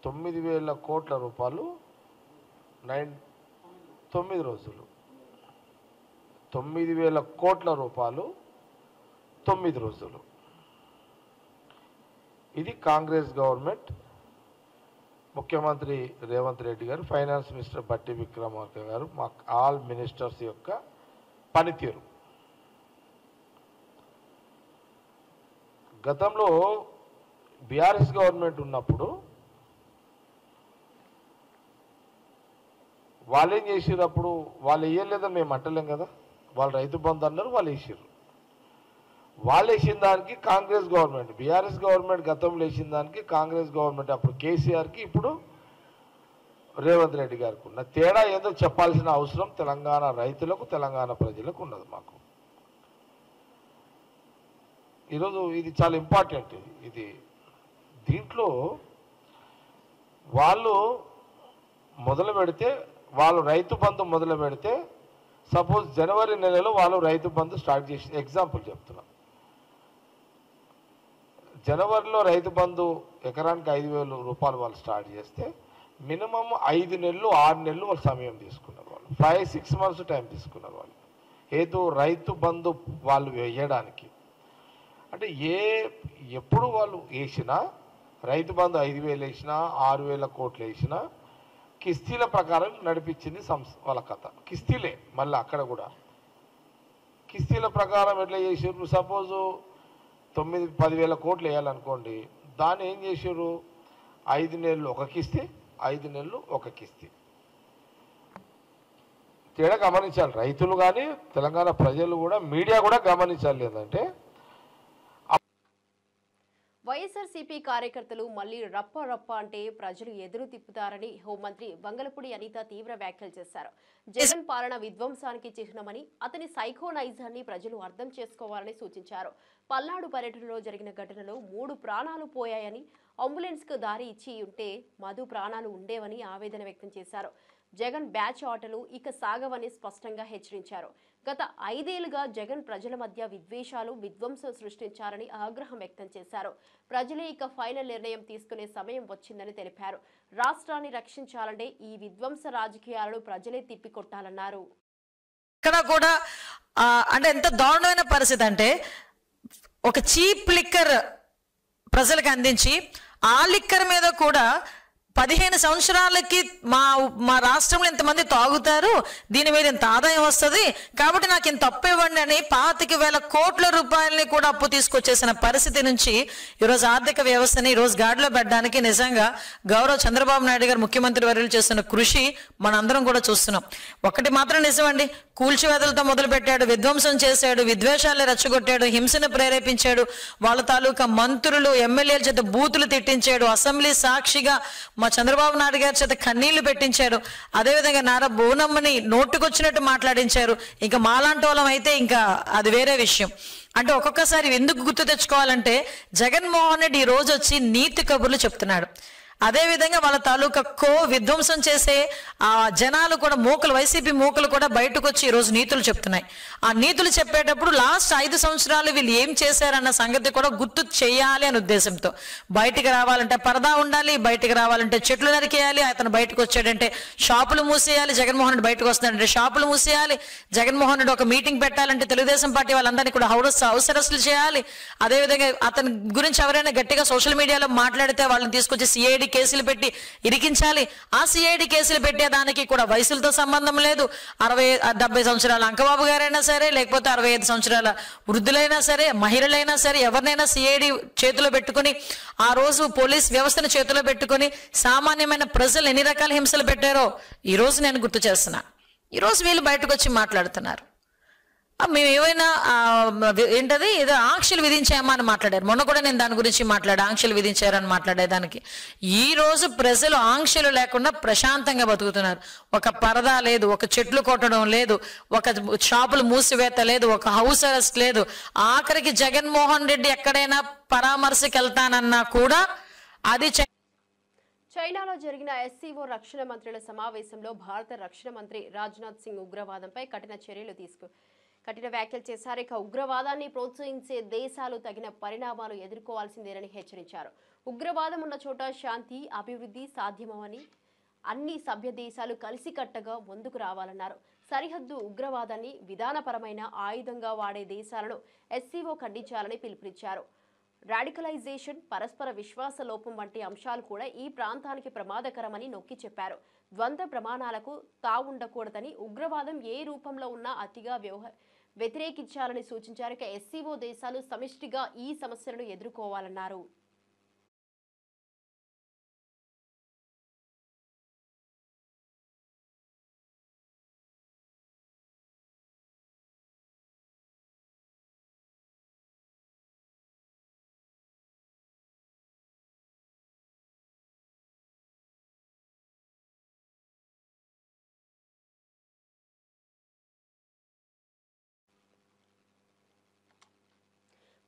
9,000 కోట్ల రూపాయలు 9 రోజులు 9,000 కోట్ల రూపాయలు 9 రోజులు. ఇది కాంగ్రెస్ గవర్నమెంట్, ముఖ్యమంత్రి రేవంత్ రెడ్డి గారు, ఫైనాన్స్ మినిస్టర్ బట్టి విక్రమార్క గారు, మా ఆల్ మినిస్టర్స్ యొక్క పనితీరు. గతంలో బీఆర్ఎస్ గవర్నమెంట్ ఉన్నప్పుడు వాళ్ళు ఏం చేసారు? అప్పుడు వాళ్ళు వేయలేదని మేము అంటలేం కదా, వాళ్ళు రైతు బంధు అన్నారు, వాళ్ళు వేసారు. వాళ్ళు వేసిన దానికి కాంగ్రెస్ గవర్నమెంట్, బీఆర్ఎస్ గవర్నమెంట్ గతంలో వేసిన దానికి కాంగ్రెస్ గవర్నమెంట్, అప్పుడు కేసీఆర్కి ఇప్పుడు రేవంత్ రెడ్డి గారికి ఉన్న తేడా ఏదో చెప్పాల్సిన అవసరం తెలంగాణ రైతులకు, తెలంగాణ ప్రజలకు ఉన్నది. మాకు ఈరోజు ఇది చాలా ఇంపార్టెంట్. ఇది దీంట్లో వాళ్ళు మొదలు పెడితే, వాళ్ళు రైతు బంధు మొదలు పెడితే, సపోజ్ జనవరి నెలలో వాళ్ళు రైతు బంధు స్టార్ట్ చేసి, ఎగ్జాంపుల్ చెప్తున్నాం, జనవరిలో రైతు బంధు ఎకరానికి 5,000 రూపాయలు వాళ్ళు స్టార్ట్ చేస్తే మినిమం 5 నెలలు 6 నెలలు వాళ్ళు సమయం తీసుకున్నారు. వాళ్ళు 5-6 months టైం తీసుకున్నారు వాళ్ళు. ఏదో రైతు బంధు వాళ్ళు వేయడానికి. అంటే ఎప్పుడు వాళ్ళు వేసినా, రైతు బంధు 5,000 వేసినా, 6,000 కోట్లు వేసినా, కిస్తీల ప్రకారం నడిపించింది వాళ్ళ కథ. కిస్తీలే మళ్ళీ అక్కడ కూడా కిస్తీల ప్రకారం ఎట్లా చేసారు? సపోజు 9-10,000 కోట్లు వేయాలనుకోండి, దాన్ని ఏం చేసారు? 5 నెలలు ఒక కిస్తీ, 5 నెలలు ఒక కిస్తీ. తేడా గమనించాలి రైతులు కానీ, తెలంగాణ ప్రజలు కూడా, మీడియా కూడా గమనించాలి. ఏంటంటే వైఎస్ఆర్సీపీ కార్యకర్తలు మళ్లీ రప్ప అంటే ప్రజలు ఎదురు తిప్పుతారని హోంమంత్రి వంగలపూడి అనిత తీవ్ర వ్యాఖ్యలు చేశారు. జగన్ పాలన విధ్వంసానికి చిహ్నమని, అతని సైకో నైజాన్ని ప్రజలు అర్థం చేసుకోవాలని సూచించారు. పల్నాడు పర్యటనలో జరిగిన ఘటనలో 3 ప్రాణాలు పోయాయని, అంబులెన్స్ కు దారి ఇచ్చి ఉంటే మధు ప్రాణాలు ఉండేవని ఆవేదన వ్యక్తం చేశారు. జగన్ బ్యాచ్ ఆటలు ఇక సాగవని స్పష్టంగా హెచ్చరించారు. గత 5 ఏళ్లుగా జగన్ ప్రజల మధ్య విద్వేషాలు, విధ్వంసం సృష్టించారని ఆగ్రహం వ్యక్తం చేశారు. ప్రజలే ఇక ఫైనల్ నిర్ణయం తీసుకునే సమయం వచ్చిందని తెలిపారు. రాష్ట్రాన్ని రక్షించాలంటే ఈ విధ్వంస రాజకీయాలను ప్రజలే తిప్పికొట్టాలన్నారు. ఇక్కడ కూడా అంటే ఎంత దారుణమైన పరిస్థితి అంటే, ఒక చీప్ లిక్కర్ ప్రజలకు అందించి, ఆ లిక్కర్ మీద కూడా 15 సంవత్సరాలకి మా రాష్ట్రంలో ఇంతమంది తాగుతారు, దీని మీద ఇంత ఆదాయం వస్తుంది కాబట్టి నాకు ఇంత అప్పు ఇవ్వండి అని 25,000 కోట్ల రూపాయలని కూడా అప్పు తీసుకొచ్చేసిన పరిస్థితి నుంచి ఈరోజు ఆర్థిక వ్యవస్థని ఈరోజు గాడిలో పెట్టడానికి నిజంగా గౌరవ చంద్రబాబు నాయుడు గారు ముఖ్యమంత్రి వర్యులు చేస్తున్న కృషి మనందరం కూడా చూస్తున్నాం. ఒకటి మాత్రం నిజమండి, కూల్చివేతలతో మొదలు పెట్టాడు, విధ్వంసం చేశాడు, విద్వేషాలను రెచ్చగొట్టాడు, హింసను ప్రేరేపించాడు, వాళ్ళ తాలూకా మంత్రులు ఎమ్మెల్యేల చేత బూతులు తిట్టించాడు, అసెంబ్లీ సాక్షిగా మా చంద్రబాబు నాయుడు గారి చేత కన్నీళ్లు పెట్టించారు, అదేవిధంగా నారా బోనమ్మని నోటుకొచ్చినట్టు మాట్లాడించారు. ఇంకా మాలాంటి వాళ్ళం అయితే ఇంకా అది వేరే విషయం. అంటే ఒక్కొక్కసారి ఎందుకు గుర్తు తెచ్చుకోవాలంటే, జగన్మోహన్ రెడ్డి ఈ రోజు వచ్చి నీతి కబుర్లు చెప్తున్నాడు. అదేవిధంగా వాళ్ళ తాలూకా విధ్వంసం చేసే ఆ జనాలు కూడా, వైసీపీ మూకలు కూడా బయటకు వచ్చి ఈరోజు నీతులు చెప్తున్నాయి. ఆ నీతులు చెప్పేటప్పుడు లాస్ట్ 5 సంవత్సరాలు వీళ్ళు ఏం చేశారన్న సంగతి కూడా గుర్తు చేయాలి అనే ఉద్దేశంతో, బయటికి రావాలంటే పరదా ఉండాలి, బయటికి రావాలంటే చెట్లు నరికేయాలి, అతను బయటకు వచ్చాడంటే షాపులు మూసేయాలి, జగన్మోహన్ రెడ్డి బయటకు వస్తున్నాడంటే షాపులు మూసేయాలి, జగన్మోహన్ రెడ్డి ఒక మీటింగ్ పెట్టాలంటే తెలుగుదేశం పార్టీ వాళ్ళందరినీ కూడా హౌస్ అరెస్టులు చేయాలి, అదేవిధంగా అతని గురించి ఎవరైనా గట్టిగా సోషల్ మీడియాలో మాట్లాడితే వాళ్ళని తీసుకొచ్చి సిఐడి కేసులు పెట్టి ఇరికించాలి. ఆ సిఐడి కేసులు పెట్టేదానికి కూడా వయసులతో సంబంధం లేదు. 60-70 సంవత్సరాల అంకబాబు గారైనా సరే, లేకపోతే 65 సంవత్సరాల వృద్ధులైనా సరే, మహిళలైనా సరే, ఎవరినైనా సిఐడి చేతిలో పెట్టుకుని, ఆ రోజు పోలీస్ వ్యవస్థను చేతిలో పెట్టుకుని సామాన్యమైన ప్రజలు ఎన్ని రకాల హింసలు పెట్టారో ఈ రోజు నేను గుర్తు చేస్తున్నా. ఈ రోజు వీళ్ళు బయటకు వచ్చి మాట్లాడుతున్నారు. మేము ఏమైనా ఏంటది ఏదో ఆంక్షలు విధించామా అని మాట్లాడారు. మొన్న కూడా నేను దాని గురించి ఆంక్షలు విధించారని మాట్లాడేదానికి. ఈ రోజు ప్రజలు ఆంక్షలు లేకుండా ప్రశాంతంగా బతుకుతున్నారు. ఒక పరదా లేదు, ఒక చెట్లు కొట్టడం లేదు, ఒక షాపులు మూసివేత లేదు, ఒక హౌస్ అరెస్ట్ లేదు. ఆఖరికి జగన్మోహన్ రెడ్డి ఎక్కడైనా పరామర్శకి వెళ్తానన్నా కూడా అది చైనాలో జరిగిన ఎస్సీఓ రక్షణ మంత్రుల సమావేశంలో భారత రక్షణ మంత్రి రాజ్నాథ్ సింగ్ ఉగ్రవాదంపై కఠిన వ్యాఖ్యలు చేశారు. ఇక ఉగ్రవాదాన్ని ప్రోత్సహించే దేశాలు తగిన పరిణామాలు ఎదుర్కోవాల్సిందేనని హెచ్చరించారు. ఉగ్రవాదం ఉన్న చోట శాంతి, అభివృద్ధి సాధ్యమని అన్ని సభ్య దేశాలు కలిసికట్టుగా ముందుకు రావాలన్నారు. సరిహద్దు ఉగ్రవాదాన్ని విధానపరమైన ఆయుధంగా వాడే దేశాలను ఎస్సీఓ ఖండించాలని పిలుపునిచ్చారు. రాడికలైజేషన్, పరస్పర విశ్వాస లోపం వంటి అంశాలు కూడా ఈ ప్రాంతానికి ప్రమాదకరమని నొక్కి చెప్పారు. ద్వంద్వ ప్రమాణాలకు తావుండకూడదని, ఉగ్రవాదం ఏ రూపంలో ఉన్నా అతిగా వ్యతిరేకించాలని సూచించారు. ఇక ఎస్సీఓ దేశాలు సమిష్టిగా ఈ సమస్యలను ఎదుర్కోవాలన్నారు.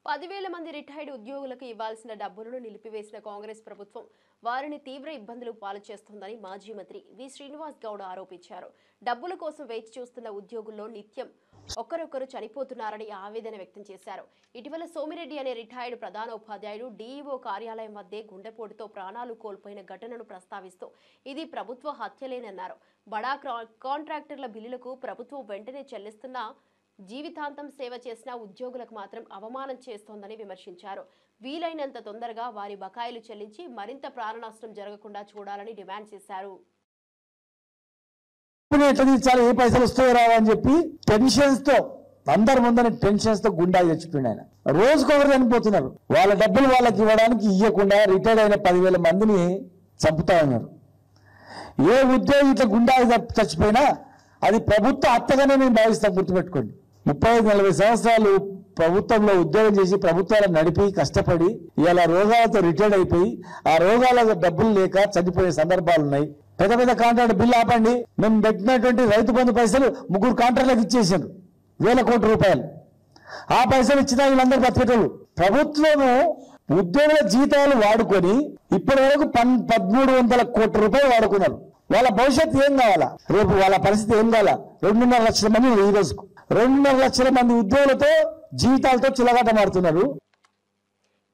పదివేల మంది రిటైర్డ్ ఉద్యోగులకు ఇవ్వాల్సిన డబ్బులను నిలిపివేసిన కాంగ్రెస్ ప్రభుత్వం వారిని తీవ్ర ఇబ్బందులు పాలు చేస్తోందని మాజీ మంత్రి వి శ్రీనివాస్ గౌడ్ ఆరోపించారు. డబ్బుల కోసం వేచి చూస్తున్న ఉద్యోగుల్లో నిత్యం ఒకరొకరు చనిపోతున్నారని ఆవేదన వ్యక్తం చేశారు. ఇటీవల సోమిరెడ్డి అనే రిటైర్డ్ ప్రధాన ఉపాధ్యాయుడు డీఈఓ కార్యాలయం వద్దే గుండెపోటుతో ప్రాణాలు కోల్పోయిన ఘటనను ప్రస్తావిస్తూ ఇది ప్రభుత్వ హత్యలేనన్నారు. బడా కాంట్రాక్టర్ల బిల్లులకు ప్రభుత్వం వెంటనే చెల్లిస్తున్న జీవితాంతం సేవ చేసిన ఉద్యోగులకు మాత్రం అవమానం చేస్తోందని విమర్శించారు. వీలైనంత తొందరగా వారి బకాయిలు చెల్లించి మరింత ప్రాణ నష్టం జరగకుండా చూడాలని డిమాండ్ చేశారు. ఏ పైసలు వస్తాయో రావని చెప్పి టెన్షన్స్ తో అందరి ముందని టెన్షన్స్ తో గుండా చచ్చిపోయింది ఆయన. రోజుకొకరు చనిపోతున్నారు. వాళ్ళ డబ్బులు వాళ్ళకి ఇవ్వడానికి ఇవ్వకుండా రిటైర్డ్ అయిన 10,000 మందిని చంపుతా ఉన్నారు. ఏ ఉద్యోగి ఇట్లా గుండా చచ్చిపోయినా అది ప్రభుత్వ హత్యగానే నేను భావిస్తాను. గుర్తుపెట్టుకోండి. 35-40 సంవత్సరాలు ప్రభుత్వంలో ఉద్యోగం చేసి ప్రభుత్వాలను నడిపి కష్టపడి ఇలా రోగాలతో రిటైర్డ్ అయిపోయి ఆ రోగాల డబ్బులు లేక చనిపోయే సందర్భాలు ఉన్నాయి. పెద్ద పెద్ద కాంట్రాక్ట్ బిల్లు ఆపండి. మేము పెట్టినటువంటి రైతు బంధు పైసలు 3 కాంట్రాక్టులకు ఇచ్చేసారు, వేల కోట్ల రూపాయలు. ఆ పైసలు ఇచ్చినా వీళ్ళందరూ బతికేటోళ్ళు. ప్రభుత్వము ఉద్యోగుల జీతాలు వాడుకొని ఇప్పటి వరకు 1,300 కోట్ల రూపాయలు వాడుకున్నారు. వాళ్ళ భవిష్యత్తు ఏం కావాలా? రేపు వాళ్ళ పరిస్థితి ఏం కావాలా? 2.5 లక్షల మంది ఈ రోజుకు 2.5 లక్షల మంది ఉద్యోగులతో జీవితాలతో చిలగాటమాడుతున్నారు.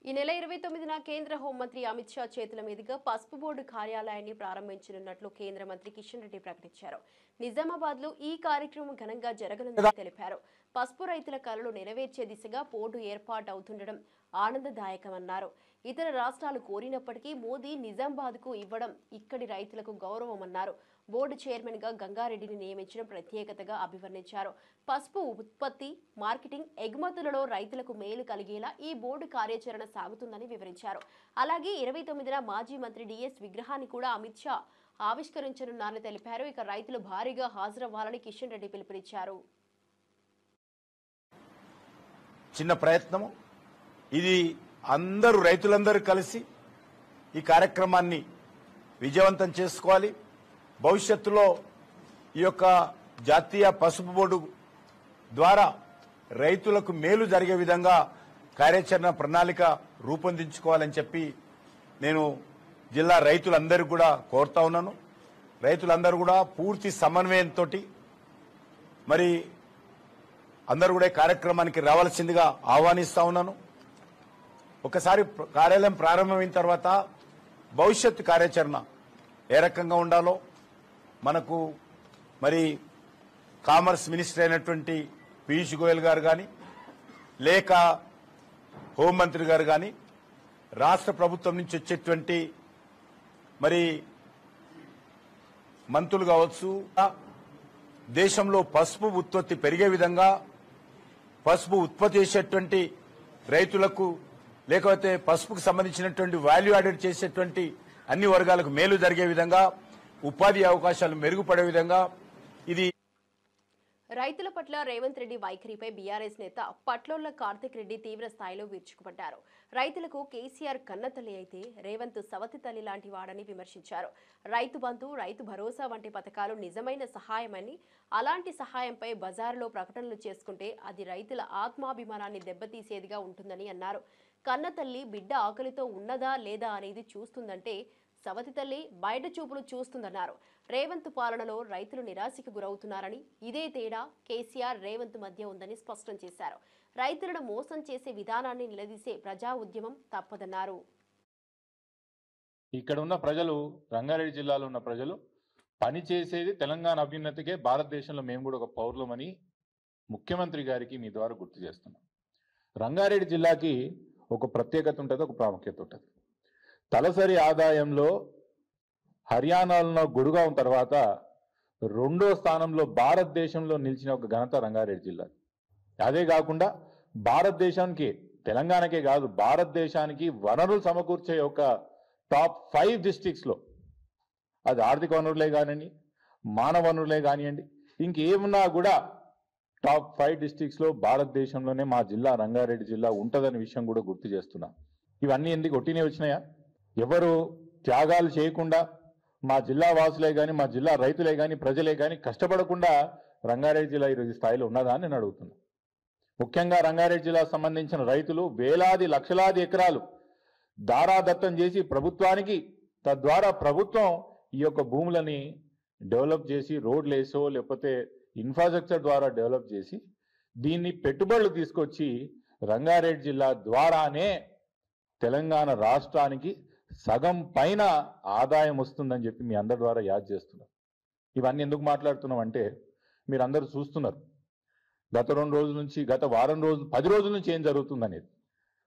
ఈ నెల 29న కేంద్ర హోంమంత్రి అమిత్ షా చేతుల మీదుగా పసుపు బోర్డు కార్యాలయాన్ని ప్రారంభించనున్నట్లు కేంద్ర మంత్రి కిషన్ రెడ్డి ప్రకటించారు. నిజామాబాద్ లో ఈ కార్యక్రమం ఘనంగా జరగనుందని తెలిపారు. పసుపు రైతుల కలలు నెరవేర్చే దిశగా బోర్డు ఏర్పాటు అవుతుండడం ఆనందదాయకమన్నారు. ఇతర రాష్ట్రాలు కోరినప్పటికీ మోదీ నిజామాబాద్ కు ఇవ్వడం ఇక్కడి రైతులకు గౌరవమన్నారు. బోర్డు చైర్మన్ గా గంగారెడ్డిని నియమించడం ప్రత్యేకతగా అభివర్ణించారు. పసుపు ఉత్పత్తి, మార్కెటింగ్, ఎగుమతులలో రైతులకు మేలు కలిగేలా ఈ బోర్డు కార్యాచరణ సాగుతుందని వివరించారు. అలాగే 29న మాజీ మంత్రి డిఎస్ విగ్రహాన్ని కూడా అమిత్ షా ఆవిష్కరించనున్నారని తెలిపారు. ఇక రైతులు భారీగా హాజరవ్వాలని కిషన్ రెడ్డి పిలుపునిచ్చారు. చిన్న ప్రయత్నము ఇది. అందరూ రైతులందరూ కలిసి ఈ కార్యక్రమాన్ని విజయవంతం చేసుకోవాలి. భవిష్యత్తులో ఈ యొక్క జాతీయ పసుపు బోర్డు ద్వారా రైతులకు మేలు జరిగే విధంగా కార్యాచరణ ప్రణాళిక రూపొందించుకోవాలని చెప్పి నేను జిల్లా రైతులందరూ కూడా కోరుతా ఉన్నాను. రైతులందరూ కూడా పూర్తి సమన్వయంతో మరి అందరూ కూడా కార్యక్రమానికి రావాల్సిందిగా ఆహ్వానిస్తా ఉన్నాను. ఒకసారి కార్యాలయం ప్రారంభమైన తర్వాత భవిష్యత్తు కార్యాచరణ ఏ రకంగా ఉండాలో మనకు మరి కామర్స్ మినిస్టర్ అయినటువంటి పీయూష్ గోయల్ గారు కానీ లేక హోంమంత్రి గారు కానీ రాష్ట్ర ప్రభుత్వం నుంచి వచ్చేటువంటి మరి మంత్రులు కావచ్చు, దేశంలో పసుపు ఉత్పత్తి పెరిగే విధంగా పసుపు ఉత్పత్తి చేసేటువంటి రైతులకు లేకపోతే పసుపుకు సంబంధించినటువంటి వాల్యూ యాడెడ్ చేసేటువంటి అన్ని వర్గాలకు మేలు జరిగే విధంగా ఉపాధి అవకాశాలు మెరుగుపడే విధంగా ఇది. రైతుల పట్ల రేవంత్ రెడ్డి వైఖరిపై బీఆర్ఎస్ నేత పట్లోళ్ల కార్తిక్ రెడ్డి తీవ్ర స్థాయిలో విరుచుకుపడ్డారు. రైతులకు కేసీఆర్ కన్నతల్లి అయితే రేవంత్ సవతి తల్లి లాంటి వాడని విమర్శించారు. రైతు బంధు, రైతు భరోసా వంటి పథకాలు నిజమైన సహాయమని, అలాంటి సహాయంపై బజారులో ప్రకటనలు చేసుకుంటే అది రైతుల ఆత్మాభిమానాన్ని దెబ్బతీసేదిగా ఉంటుందని అన్నారు. కన్నతల్లి బిడ్డ ఆకలితో ఉన్నదా లేదా అనేది చూస్తుందంటే సవతి తల్లి బయట చూపులు చూస్తుందన్నారు. రేవంత్ పాలనలో రైతులు నిరాశకు గురవుతున్నారని, ఇదే తేడా కేసీఆర్ రేవంత్ మధ్య ఉందని స్పష్టం చేశారు. రైతులను మోసం చేసే విధానాన్ని నిలదీసే ప్రజా ఉద్యమం తప్పదన్నారు. ఇక్కడ ఉన్న ప్రజలు, రంగారెడ్డి జిల్లాలో ఉన్న ప్రజలు పని చేసేది తెలంగాణ అభ్యున్నతికే భారతదేశంలో మేము కూడా ఒక పౌరులమని ముఖ్యమంత్రి గారికి మీ ద్వారా గుర్తు చేస్తున్నాం. రంగారెడ్డి జిల్లాకి ఒక ప్రత్యేకత ఉంటుంది, ఒక ప్రాముఖ్యత ఉంటుంది. తలసరి ఆదాయంలో హర్యానాలో గురుగాం తర్వాత 2వ స్థానంలో భారతదేశంలో నిలిచిన ఒక ఘనత రంగారెడ్డి జిల్లా. అదే కాకుండా భారతదేశానికి, తెలంగాణకే కాదు భారతదేశానికి వనరులు సమకూర్చే ఒక టాప్ 5 డిస్ట్రిక్ట్స్లో, అది ఆర్థిక వనరులే కానివ్వండి, మానవ వనరులే కానివ్వండి, ఇంకేమున్నా కూడా టాప్ 5 డిస్ట్రిక్ట్స్లో భారతదేశంలోనే మా జిల్లా రంగారెడ్డి జిల్లా ఉంటుందనే విషయం కూడా గుర్తు చేస్తున్నా. ఇవన్నీ ఎందుకు ఒట్టినే వచ్చినాయా? ఎవరు త్యాగాలు చేయకుండా మా జిల్లా వాసులే కానీ, మా జిల్లా రైతులే కానీ, ప్రజలే కానీ కష్టపడకుండా రంగారెడ్డి జిల్లా ఈరోజు స్థాయిలో ఉన్నదా అని నేను అడుగుతున్నా. ముఖ్యంగా రంగారెడ్డి జిల్లాకు సంబంధించిన రైతులు వేలాది లక్షలాది ఎకరాలు దారాదత్తం చేసి ప్రభుత్వానికి, తద్వారా ప్రభుత్వం ఈ యొక్క భూములని డెవలప్ చేసి రోడ్లు వేసో లేకపోతే ఇన్ఫ్రాస్ట్రక్చర్ ద్వారా డెవలప్ చేసి దీన్ని పెట్టుబడులు తీసుకొచ్చి రంగారెడ్డి జిల్లా ద్వారానే తెలంగాణ రాష్ట్రానికి సగం పైన ఆదాయం వస్తుందని చెప్పి మీ అందరి ద్వారా యాద్ చేస్తున్నారు. ఇవన్నీ ఎందుకు మాట్లాడుతున్నాం అంటే మీరందరూ చూస్తున్నారు గత 2 రోజుల నుంచి, గత వారం రోజులు, 10 రోజుల నుంచి ఏం జరుగుతుందనేది.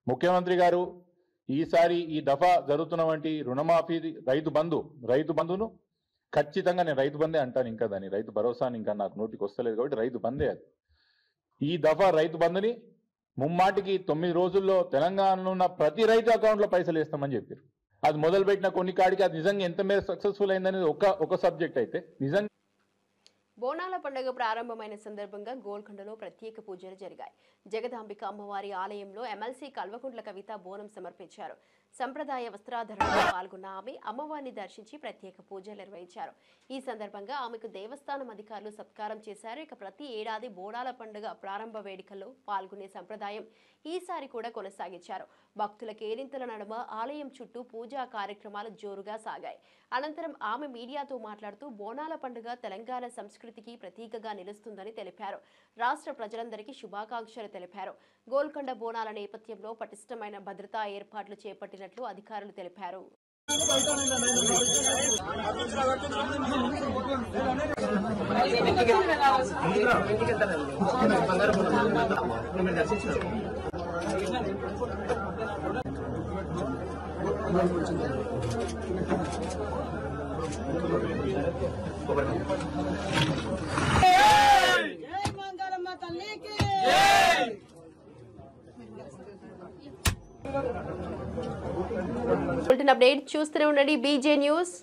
ముఖ్యమంత్రి గారు ఈసారి ఈ దఫా జరుగుతున్న వంటి రుణమాఫీ, రైతు బంధును ఖచ్చితంగా, నేను రైతు బందే అంటాను, ఇంకా దాన్ని రైతు భరోసాని ఇంకా నాకు నోటికి వస్తలేదు కాబట్టి రైతు బందే అది. ఈ దఫా రైతు బంధుని ముమ్మాటికి 9 రోజుల్లో తెలంగాణలో ఉన్న ప్రతి రైతు అకౌంట్లో పైసలు వేస్తామని చెప్పారు. అది మొదలుపెట్టిన కొన్ని కాడికి అది నిజంగా ఎంత మేర సక్సెస్ఫుల్ అయిందనేది ఒక సబ్జెక్ట్ అయితే, నిజంగా బోనాల పండుగ ప్రారంభమైన సందర్భంగా గోల్కొండలో ప్రత్యేక పూజలు జరిగాయి. జగదాంబిక అమ్మవారి ఆలయంలో ఎమ్మెల్సీ కల్వకుంట్ల కవిత బోనం సమర్పించారు. సంప్రదాయ వస్త్రాధరణలో పాల్గొన్న ఆమె అమ్మవారిని దర్శించి ప్రత్యేక పూజలు నిర్వహించారు. ఈ సందర్భంగా ఆమెకు దేవస్థానం అధికారులు సత్కారం చేశారు. ఇక ప్రతి ఏడాది బోనాల పండుగ ప్రారంభ వేడుకల్లో పాల్గొనే సంప్రదాయం ఈసారి కూడా కొనసాగించారు. భక్తుల కేరింతల నడుమ ఆలయం చుట్టూ పూజా కార్యక్రమాలు జోరుగా సాగాయి. అనంతరం ఆమె మీడియాతో మాట్లాడుతూ బోనాల పండుగ తెలంగాణ సంస్కృతికి ప్రతీకగా నిలుస్తుందని తెలిపారు. రాష్ట్ర ప్రజలందరికీ శుభాకాంక్షలు తెలిపారు. గోల్కొండ బోనాల నేపథ్యంలో పటిష్టమైన భద్రతా ఏర్పాట్లు చేపట్టినట్లు అధికారులు తెలిపారు. బులెటిన్ అప్డేట్ చూస్తూనే ఉండండి బీజే న్యూస్.